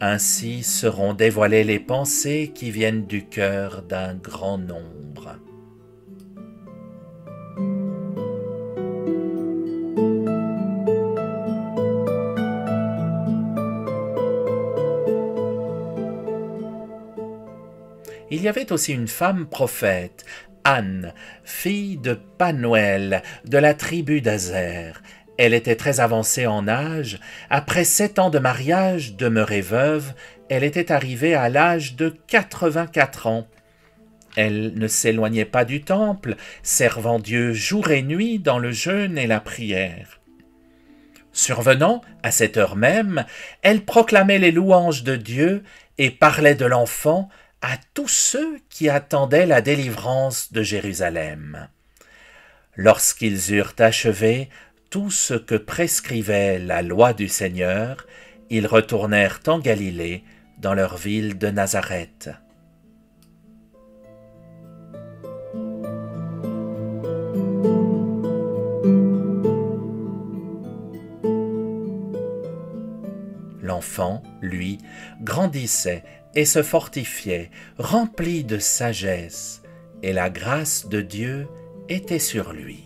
Ainsi seront dévoilées les pensées qui viennent du cœur d'un grand nombre. » Il y avait aussi une femme prophète, Anne, fille de Panuel, de la tribu d'Azer. Elle était très avancée en âge. Après 7 ans de mariage, demeurée veuve, elle était arrivée à l'âge de 84 ans. Elle ne s'éloignait pas du temple, servant Dieu jour et nuit dans le jeûne et la prière. Survenant à cette heure même, elle proclamait les louanges de Dieu et parlait de l'enfant à tous ceux qui attendaient la délivrance de Jérusalem. Lorsqu'ils eurent achevé tout ce que prescrivait la loi du Seigneur, ils retournèrent en Galilée, dans leur ville de Nazareth. L'enfant, lui, grandissait et se fortifiait, rempli de sagesse, et la grâce de Dieu était sur lui.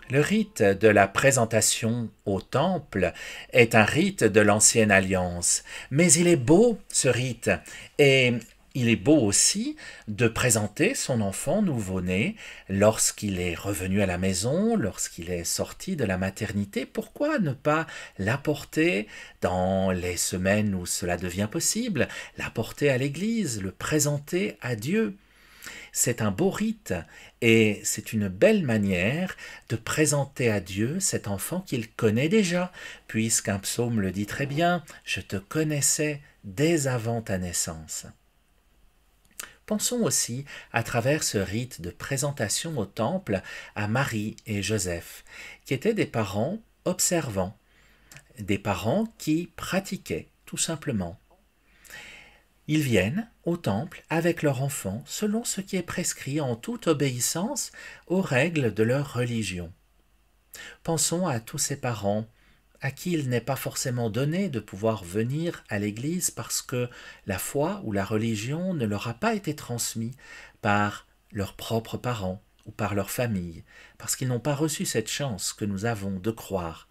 Le rite de la présentation au temple est un rite de l'ancienne alliance, mais il est beau ce rite, et il est beau aussi de présenter son enfant nouveau-né lorsqu'il est revenu à la maison, lorsqu'il est sorti de la maternité. Pourquoi ne pas l'apporter dans les semaines où cela devient possible, l'apporter à l'église, le présenter à Dieu ? c'est un beau rite et c'est une belle manière de présenter à Dieu cet enfant qu'il connaît déjà, puisqu'un psaume le dit très bien, « Je te connaissais dès avant ta naissance ». Pensons aussi, à travers ce rite de présentation au temple, à Marie et Joseph, qui étaient des parents observants, des parents qui pratiquaient, tout simplement. Ils viennent au temple avec leur enfant selon ce qui est prescrit en toute obéissance aux règles de leur religion. Pensons à tous ces parents à qui il n'est pas forcément donné de pouvoir venir à l'église parce que la foi ou la religion ne leur a pas été transmise par leurs propres parents ou par leur famille, parce qu'ils n'ont pas reçu cette chance que nous avons de croire.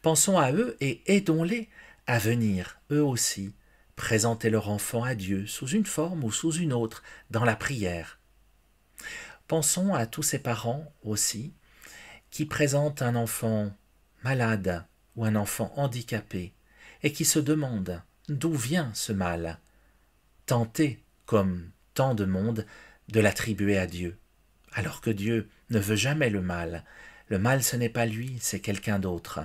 Pensons à eux et aidons-les à venir, eux aussi, présenter leur enfant à Dieu sous une forme ou sous une autre dans la prière. Pensons à tous ces parents aussi qui présentent un enfant malade ou un enfant handicapé et qui se demandent d'où vient ce mal, tentés, comme tant de monde, de l'attribuer à Dieu, alors que Dieu ne veut jamais le mal. Le mal, ce n'est pas lui, c'est quelqu'un d'autre.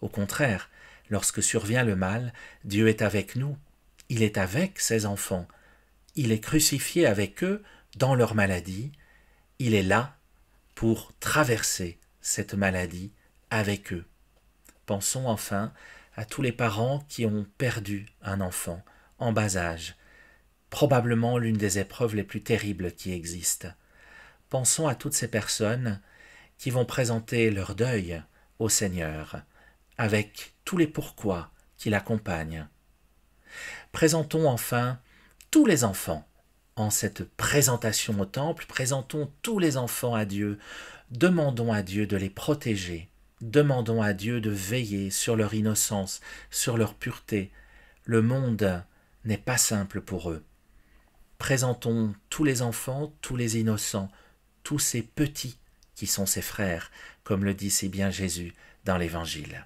Au contraire, lorsque survient le mal, Dieu est avec nous, il est avec ses enfants, il est crucifié avec eux dans leur maladie, il est là pour traverser cette maladie avec eux. Pensons enfin à tous les parents qui ont perdu un enfant en bas âge, probablement l'une des épreuves les plus terribles qui existent. Pensons à toutes ces personnes qui vont présenter leur deuil au Seigneur, avec tous les pourquoi qui l'accompagnent. Présentons enfin tous les enfants en cette présentation au temple, présentons tous les enfants à Dieu, demandons à Dieu de les protéger, demandons à Dieu de veiller sur leur innocence, sur leur pureté. Le monde n'est pas simple pour eux. Présentons tous les enfants, tous les innocents, tous ces petits qui sont ses frères, comme le dit si bien Jésus dans l'Évangile.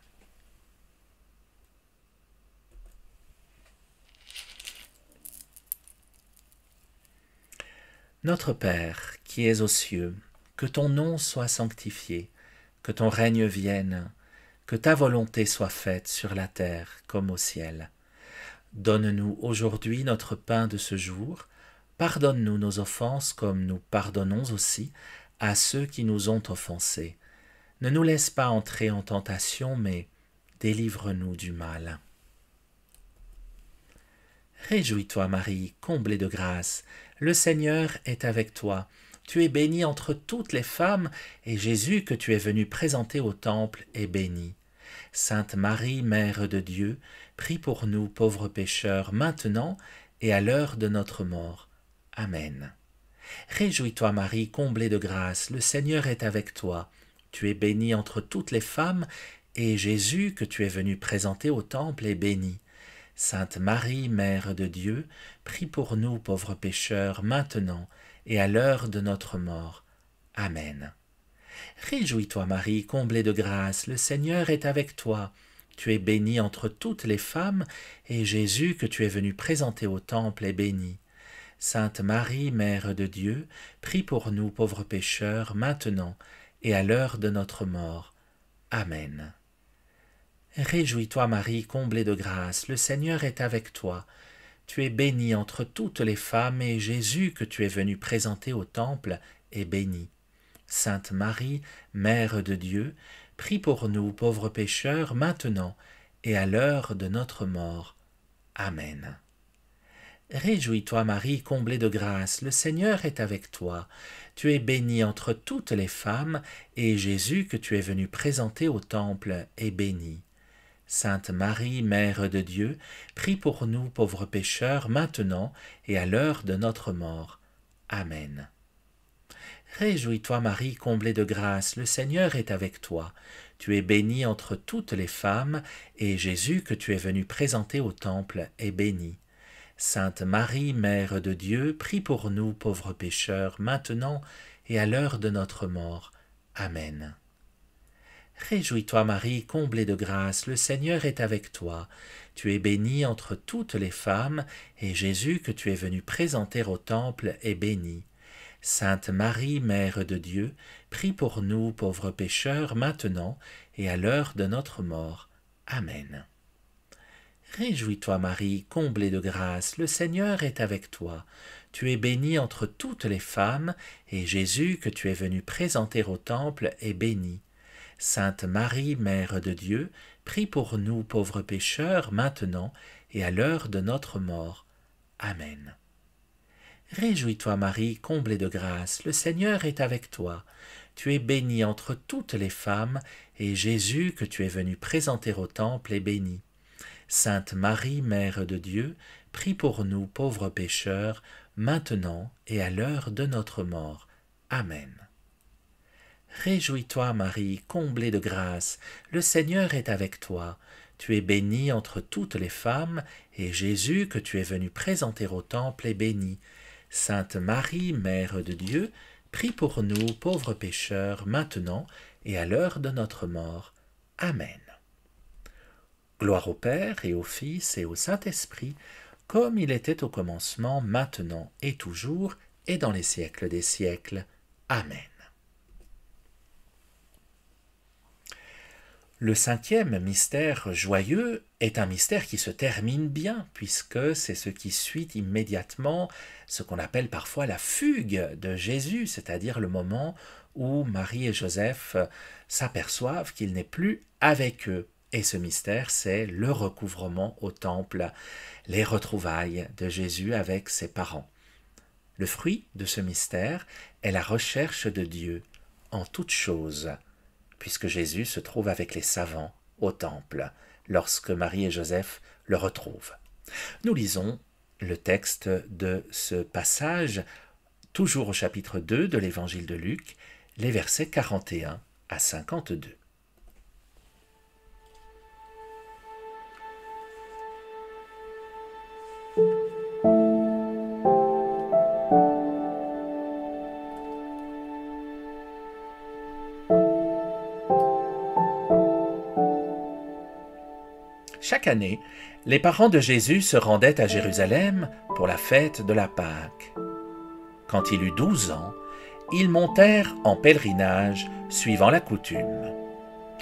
Notre Père, qui es aux cieux, que ton nom soit sanctifié, que ton règne vienne, que ta volonté soit faite sur la terre comme au ciel. Donne-nous aujourd'hui notre pain de ce jour, pardonne-nous nos offenses comme nous pardonnons aussi à ceux qui nous ont offensés. Ne nous laisse pas entrer en tentation, mais délivre-nous du mal. Réjouis-toi Marie, comblée de grâce, le Seigneur est avec toi. Tu es bénie entre toutes les femmes, et Jésus que tu es venue présenter au temple est béni. Sainte Marie, Mère de Dieu, prie pour nous pauvres pécheurs, maintenant et à l'heure de notre mort. Amen. Réjouis-toi Marie, comblée de grâce, le Seigneur est avec toi. Tu es bénie entre toutes les femmes, et Jésus que tu es venue présenter au temple est béni. Sainte Marie, Mère de Dieu, prie pour nous pauvres pécheurs, maintenant et à l'heure de notre mort. Amen. Réjouis-toi Marie, comblée de grâce, le Seigneur est avec toi. Tu es bénie entre toutes les femmes, et Jésus que tu es venue présenter au temple est béni. Sainte Marie, Mère de Dieu, prie pour nous pauvres pécheurs, maintenant et à l'heure de notre mort. Amen. Réjouis-toi Marie, comblée de grâce, le Seigneur est avec toi. Tu es bénie entre toutes les femmes, et Jésus que tu es venue présenter au temple est béni. Sainte Marie, Mère de Dieu, prie pour nous pauvres pécheurs, maintenant et à l'heure de notre mort. Amen. Réjouis-toi Marie, comblée de grâce, le Seigneur est avec toi. Tu es bénie entre toutes les femmes, et Jésus que tu es venue présenter au temple est béni. Sainte Marie, Mère de Dieu, prie pour nous pauvres pécheurs, maintenant et à l'heure de notre mort. Amen. Réjouis-toi Marie, comblée de grâce, le Seigneur est avec toi. Tu es bénie entre toutes les femmes, et Jésus que tu es venue présenter au temple est béni. Sainte Marie, Mère de Dieu, prie pour nous pauvres pécheurs, maintenant et à l'heure de notre mort. Amen. Réjouis-toi Marie, comblée de grâce, le Seigneur est avec toi. Tu es bénie entre toutes les femmes, et Jésus que tu es venue présenter au temple est béni. Sainte Marie, Mère de Dieu, prie pour nous pauvres pécheurs, maintenant et à l'heure de notre mort. Amen. Réjouis-toi Marie, comblée de grâce, le Seigneur est avec toi. Tu es bénie entre toutes les femmes, et Jésus, que tu es venu présenter au temple, est béni. Sainte Marie, Mère de Dieu, prie pour nous pauvres pécheurs, maintenant et à l'heure de notre mort. Amen. Réjouis-toi Marie, comblée de grâce, le Seigneur est avec toi. Tu es bénie entre toutes les femmes, et Jésus, que tu es venu présenter au temple, est béni. Sainte Marie, Mère de Dieu, prie pour nous pauvres pécheurs, maintenant et à l'heure de notre mort. Amen. Réjouis-toi Marie, comblée de grâce, le Seigneur est avec toi. Tu es bénie entre toutes les femmes, et Jésus, que tu es venu présenter au temple, est béni. Sainte Marie, Mère de Dieu, prie pour nous pauvres pécheurs, maintenant et à l'heure de notre mort. Amen. Gloire au Père et au Fils et au Saint-Esprit, comme il était au commencement, maintenant et toujours, et dans les siècles des siècles. Amen. Le 5e mystère joyeux est un mystère qui se termine bien, puisque c'est ce qui suit immédiatement ce qu'on appelle parfois la fugue de Jésus, c'est-à-dire le moment où Marie et Joseph s'aperçoivent qu'il n'est plus avec eux. Et ce mystère, c'est le recouvrement au temple, les retrouvailles de Jésus avec ses parents. Le fruit de ce mystère est la recherche de Dieu en toutes choses, puisque Jésus se trouve avec les savants au temple, lorsque Marie et Joseph le retrouvent. Nous lisons le texte de ce passage, toujours au chapitre 2 de l'évangile de Luc, les versets 41 à 52. Chaque année, les parents de Jésus se rendaient à Jérusalem pour la fête de la Pâque. Quand il eut 12 ans, ils montèrent en pèlerinage suivant la coutume.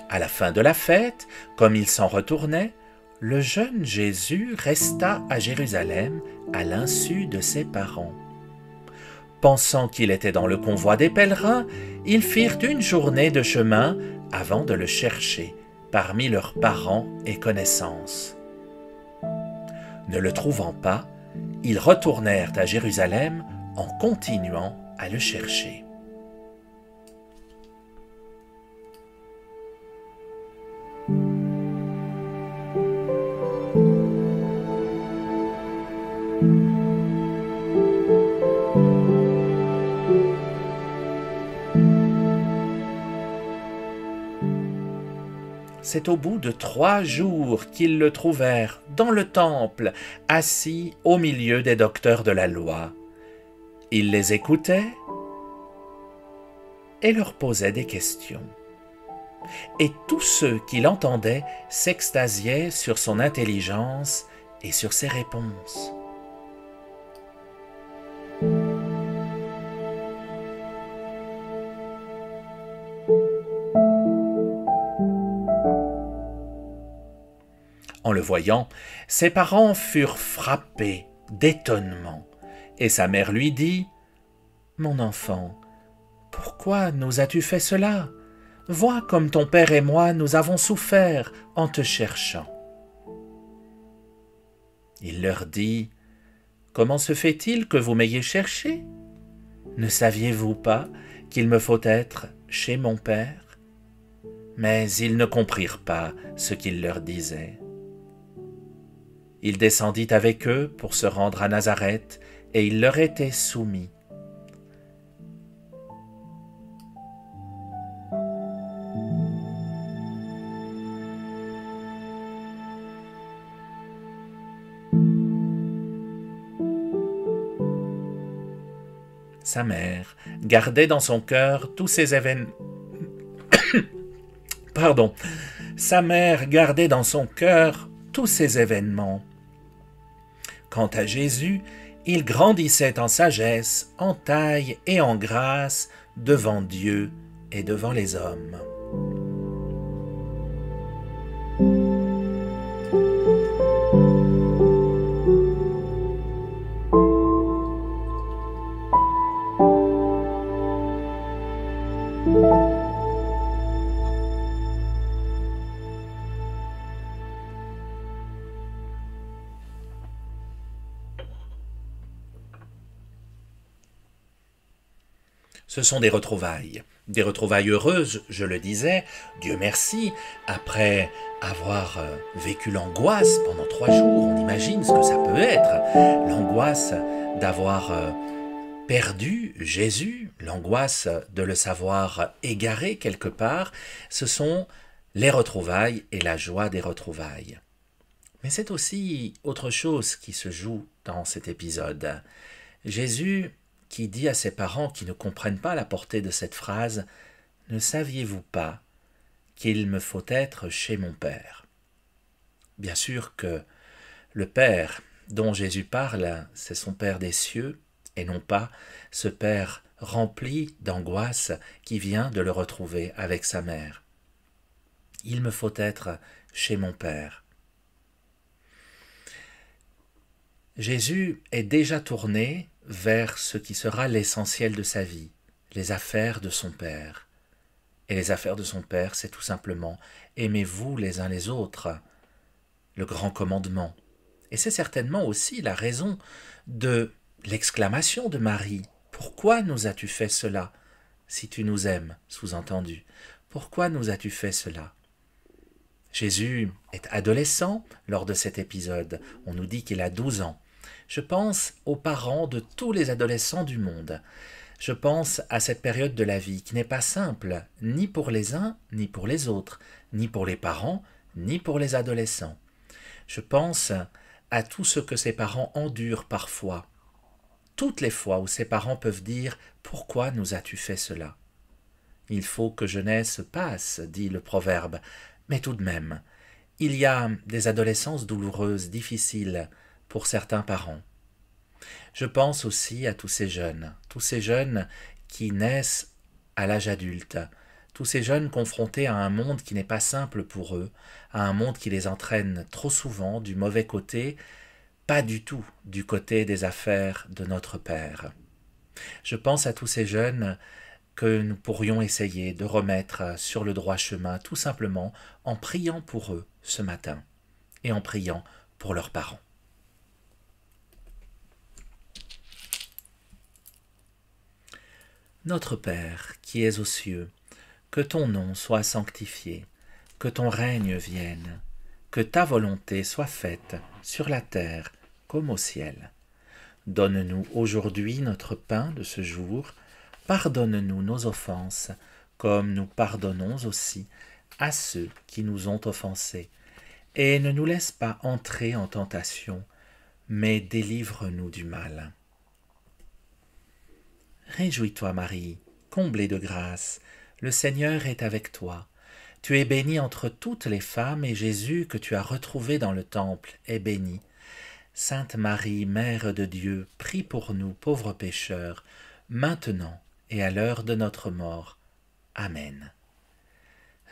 À la fin de la fête, comme ils s'en retournaient, le jeune Jésus resta à Jérusalem à l'insu de ses parents. Pensant qu'il était dans le convoi des pèlerins, ils firent une journée de chemin avant de le chercher parmi leurs parents et connaissances. Ne le trouvant pas, ils retournèrent à Jérusalem en continuant à le chercher. C'est au bout de 3 jours qu'ils le trouvèrent dans le temple, assis au milieu des docteurs de la loi. Il les écoutait et leur posait des questions. Et tous ceux qui l'entendaient s'extasiaient sur son intelligence et sur ses réponses. En le voyant, ses parents furent frappés d'étonnement, et sa mère lui dit : « Mon enfant, pourquoi nous as-tu fait cela ? Vois comme ton père et moi nous avons souffert en te cherchant. » Il leur dit : « Comment se fait-il que vous m'ayez cherché ? Ne saviez-vous pas qu'il me faut être chez mon père ? » Mais ils ne comprirent pas ce qu'il leur disait. Il descendit avec eux pour se rendre à Nazareth, et il leur était soumis. Sa mère gardait dans son cœur tous ces événements. Sa mère gardait dans son cœur tous ces événements. Quant à Jésus, Il grandissait en sagesse, en taille et en grâce devant Dieu et devant les hommes. Ce sont des retrouvailles heureuses, je le disais, Dieu merci, après avoir vécu l'angoisse pendant 3 jours, on imagine ce que ça peut être, l'angoisse d'avoir perdu Jésus, l'angoisse de le savoir égaré quelque part, ce sont les retrouvailles et la joie des retrouvailles. Mais c'est aussi autre chose qui se joue dans cet épisode. Jésus qui dit à ses parents qui ne comprennent pas la portée de cette phrase « Ne saviez-vous pas qu'il me faut être chez mon Père ?» Bien sûr que le Père dont Jésus parle, c'est son Père des cieux, et non pas ce Père rempli d'angoisse qui vient de le retrouver avec sa mère. Il me faut être chez mon Père. Jésus est déjà tourné vers ce qui sera l'essentiel de sa vie, les affaires de son Père. Et les affaires de son Père, c'est tout simplement « aimez-vous les uns les autres », le grand commandement. Et c'est certainement aussi la raison de l'exclamation de Marie. « Pourquoi nous as-tu fait cela, si tu nous aimes ?» sous-entendu. « Pourquoi nous as-tu fait cela ?» Jésus est adolescent lors de cet épisode. On nous dit qu'il a 12 ans. Je pense aux parents de tous les adolescents du monde. Je pense à cette période de la vie qui n'est pas simple, ni pour les uns, ni pour les autres, ni pour les parents, ni pour les adolescents. Je pense à tout ce que ces parents endurent parfois. Toutes les fois où ces parents peuvent dire « Pourquoi nous as-tu fait cela ?» Il faut que jeunesse passe, dit le proverbe, mais tout de même, il y a des adolescences douloureuses, difficiles, pour certains parents. Je pense aussi à tous ces jeunes qui naissent à l'âge adulte, tous ces jeunes confrontés à un monde qui n'est pas simple pour eux, à un monde qui les entraîne trop souvent du mauvais côté, pas du tout du côté des affaires de notre Père. Je pense à tous ces jeunes que nous pourrions essayer de remettre sur le droit chemin, tout simplement en priant pour eux ce matin et en priant pour leurs parents. Notre Père, qui es aux cieux, que ton nom soit sanctifié, que ton règne vienne, que ta volonté soit faite sur la terre comme au ciel. Donne-nous aujourd'hui notre pain de ce jour, pardonne-nous nos offenses, comme nous pardonnons aussi à ceux qui nous ont offensés. Et ne nous laisse pas entrer en tentation, mais délivre-nous du mal. Réjouis-toi, Marie, comblée de grâce, le Seigneur est avec toi. Tu es bénie entre toutes les femmes, et Jésus, que tu as retrouvé dans le temple, est béni. Sainte Marie, Mère de Dieu, prie pour nous, pauvres pécheurs, maintenant et à l'heure de notre mort. Amen.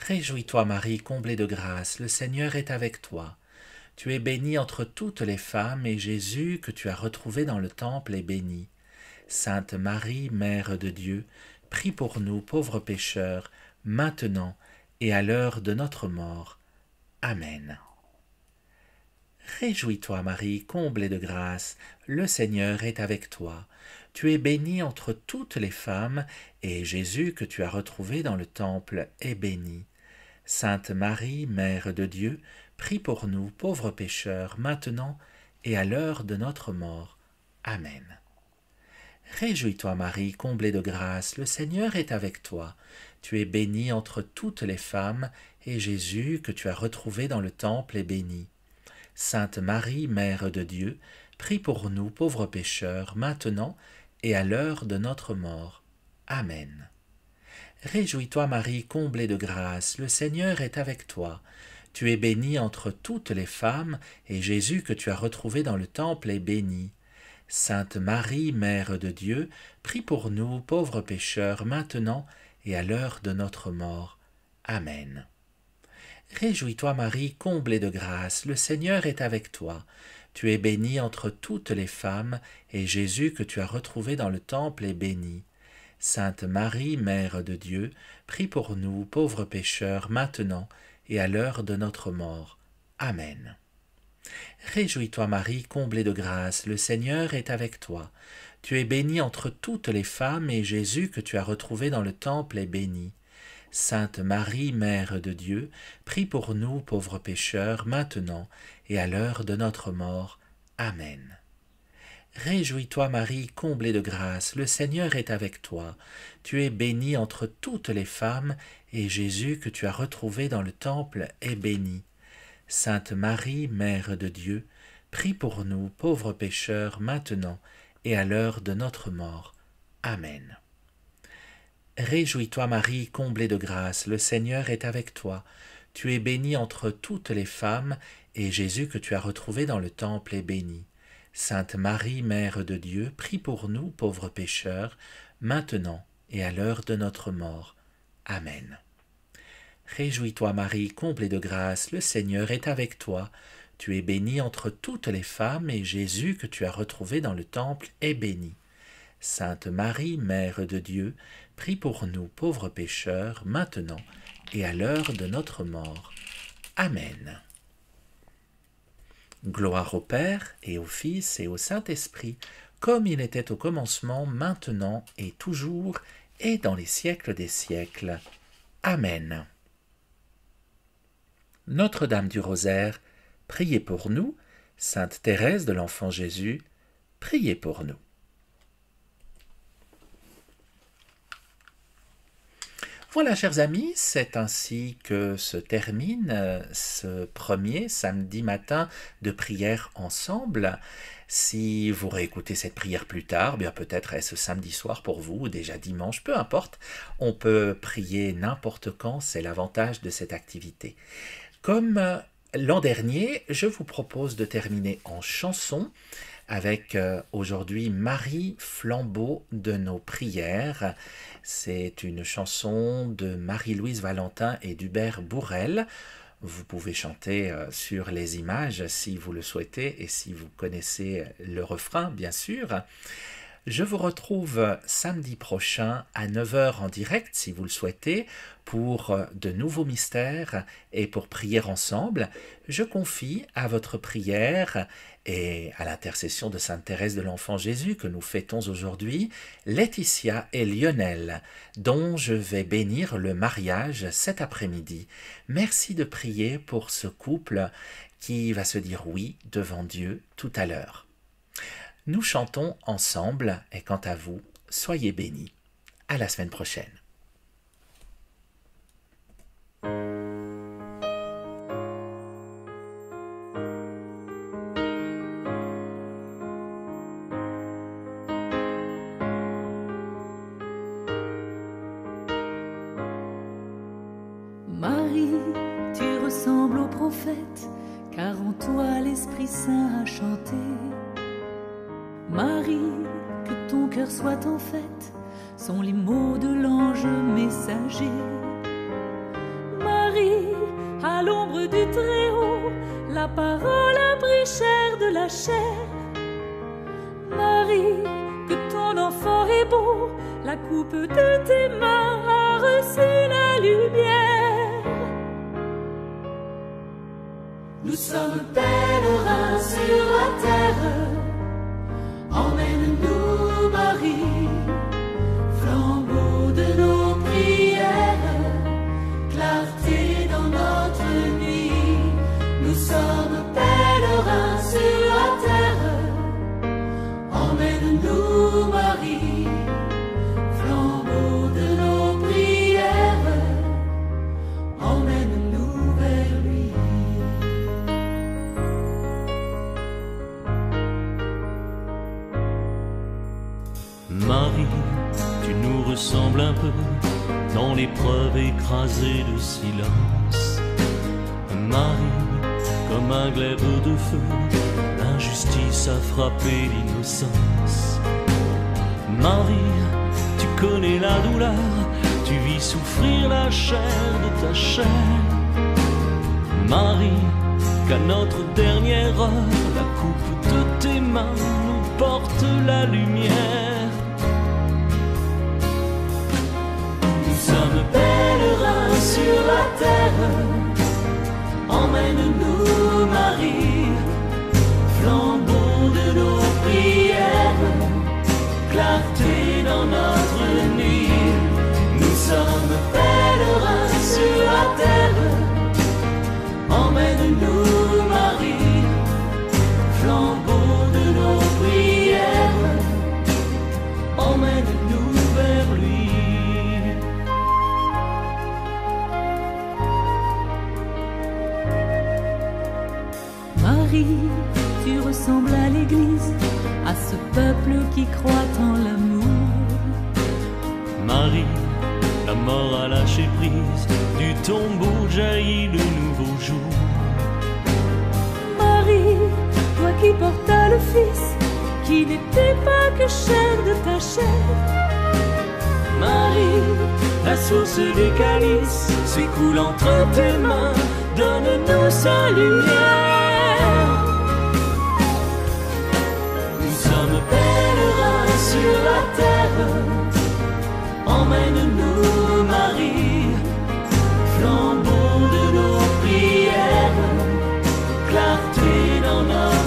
Réjouis-toi, Marie, comblée de grâce, le Seigneur est avec toi. Tu es bénie entre toutes les femmes, et Jésus, que tu as retrouvé dans le temple, est béni. Sainte Marie, Mère de Dieu, prie pour nous, pauvres pécheurs, maintenant et à l'heure de notre mort. Amen. Réjouis-toi, Marie, comblée de grâce, le Seigneur est avec toi. Tu es bénie entre toutes les femmes, et Jésus, que tu as retrouvé dans le temple, est béni. Sainte Marie, Mère de Dieu, prie pour nous, pauvres pécheurs, maintenant et à l'heure de notre mort. Amen. Réjouis-toi, Marie, comblée de grâce, le Seigneur est avec toi. Tu es bénie entre toutes les femmes, et Jésus, que tu as retrouvé dans le temple, est béni. Sainte Marie, Mère de Dieu, prie pour nous, pauvres pécheurs, maintenant et à l'heure de notre mort. Amen. Réjouis-toi, Marie, comblée de grâce, le Seigneur est avec toi. Tu es bénie entre toutes les femmes, et Jésus, que tu as retrouvé dans le temple, est béni. Sainte Marie, Mère de Dieu, prie pour nous, pauvres pécheurs, maintenant et à l'heure de notre mort. Amen. Réjouis-toi Marie, comblée de grâce, le Seigneur est avec toi. Tu es bénie entre toutes les femmes, et Jésus que tu as retrouvé dans le temple est béni. Sainte Marie, Mère de Dieu, prie pour nous, pauvres pécheurs, maintenant et à l'heure de notre mort. Amen. Réjouis-toi Marie, comblée de grâce, le Seigneur est avec toi. Tu es bénie entre toutes les femmes, et Jésus que tu as retrouvé dans le temple est béni. Sainte Marie, Mère de Dieu, prie pour nous, pauvres pécheurs, maintenant et à l'heure de notre mort. Amen. Réjouis-toi Marie, comblée de grâce, le Seigneur est avec toi. Tu es bénie entre toutes les femmes, et Jésus que tu as retrouvé dans le temple est béni. Sainte Marie, Mère de Dieu, prie pour nous, pauvres pécheurs, maintenant et à l'heure de notre mort. Amen. Réjouis-toi Marie, comblée de grâce, le Seigneur est avec toi. Tu es bénie entre toutes les femmes, et Jésus que tu as retrouvé dans le temple est béni. Sainte Marie, Mère de Dieu, prie pour nous, pauvres pécheurs, maintenant et à l'heure de notre mort. Amen. Réjouis-toi Marie, comblée de grâce, le Seigneur est avec toi. Tu es bénie entre toutes les femmes, et Jésus que tu as retrouvé dans le temple est béni. Sainte Marie, Mère de Dieu, prie pour nous, pauvres pécheurs, maintenant et à l'heure de notre mort. Amen. Gloire au Père, et au Fils, et au Saint-Esprit, comme il était au commencement, maintenant et toujours, et dans les siècles des siècles. Amen. Notre-Dame du Rosaire, priez pour nous. Sainte Thérèse de l'Enfant Jésus, priez pour nous. Voilà, chers amis, c'est ainsi que se termine ce premier samedi matin de prière ensemble. Si vous réécoutez cette prière plus tard, bien peut-être est-ce samedi soir pour vous, ou déjà dimanche, peu importe. On peut prier n'importe quand, c'est l'avantage de cette activité. Comme l'an dernier, je vous propose de terminer en chanson avec aujourd'hui Marie, flambeau de nos prières. C'est une chanson de Marie-Louise Valentin et d'Hubert Bourrel. Vous pouvez chanter sur les images si vous le souhaitez et si vous connaissez le refrain, bien sûr. Je vous retrouve samedi prochain à 9 h en direct, si vous le souhaitez, pour de nouveaux mystères et pour prier ensemble. Je confie à votre prière et à l'intercession de Sainte Thérèse de l'Enfant Jésus que nous fêtons aujourd'hui, Laetitia et Lionel, dont je vais bénir le mariage cet après-midi. Merci de prier pour ce couple qui va se dire oui devant Dieu tout à l'heure. Nous chantons ensemble et quant à vous, soyez bénis. À la semaine prochaine. Marie, tu ressembles au prophète, car en toi l'Esprit Saint a chanté. Marie, que ton cœur soit en fête, sont les mots de l'ange messager. Marie, à l'ombre du Très-Haut, la parole a pris chair de la chair. Marie, que ton enfant est beau, la coupe de tes mains a reçu la lumière. Nous sommes pèlerins sur la terre. Emmène-nous, Marie, flambeau de nos prières, clarté dans notre nuit. Nous sommes pèlerins sur la terre. Emmène-nous, Marie, flambeau de nos prières, emmène-nous vers lui. Marie, tu nous ressembles un peu dans l'épreuve écrasée de silence. Marie, comme un glaive de feu, d'un l'injustice a frappé l'innocence. Marie, tu connais la douleur, tu vis souffrir la chair de ta chair. Marie, qu'à notre dernière heure, la coupe de tes mains nous porte la lumière. Nous sommes pèlerins sur la terre, emmène-nous Marie, flambeau de nos prières, clarté dans notre nuit. Nous sommes pèlerins sur la terre, emmène-nous Marie, flambeau de nos prières, emmène-nous vers lui. Marie, tu ressembles à l'Église, à ce peuple qui croit en l'amour. Marie, la mort a lâché prise, du tombeau jaillit le nouveau jour. Marie, toi qui portas le Fils, qui n'était pas que chair de ta chair. Marie, la source des calices s'écoule entre tes mains, donne-nous sa lumière. Nous sommes pèlerins sur la terre, emmène-nous Marie, flambeau de nos prières, clarté dans notre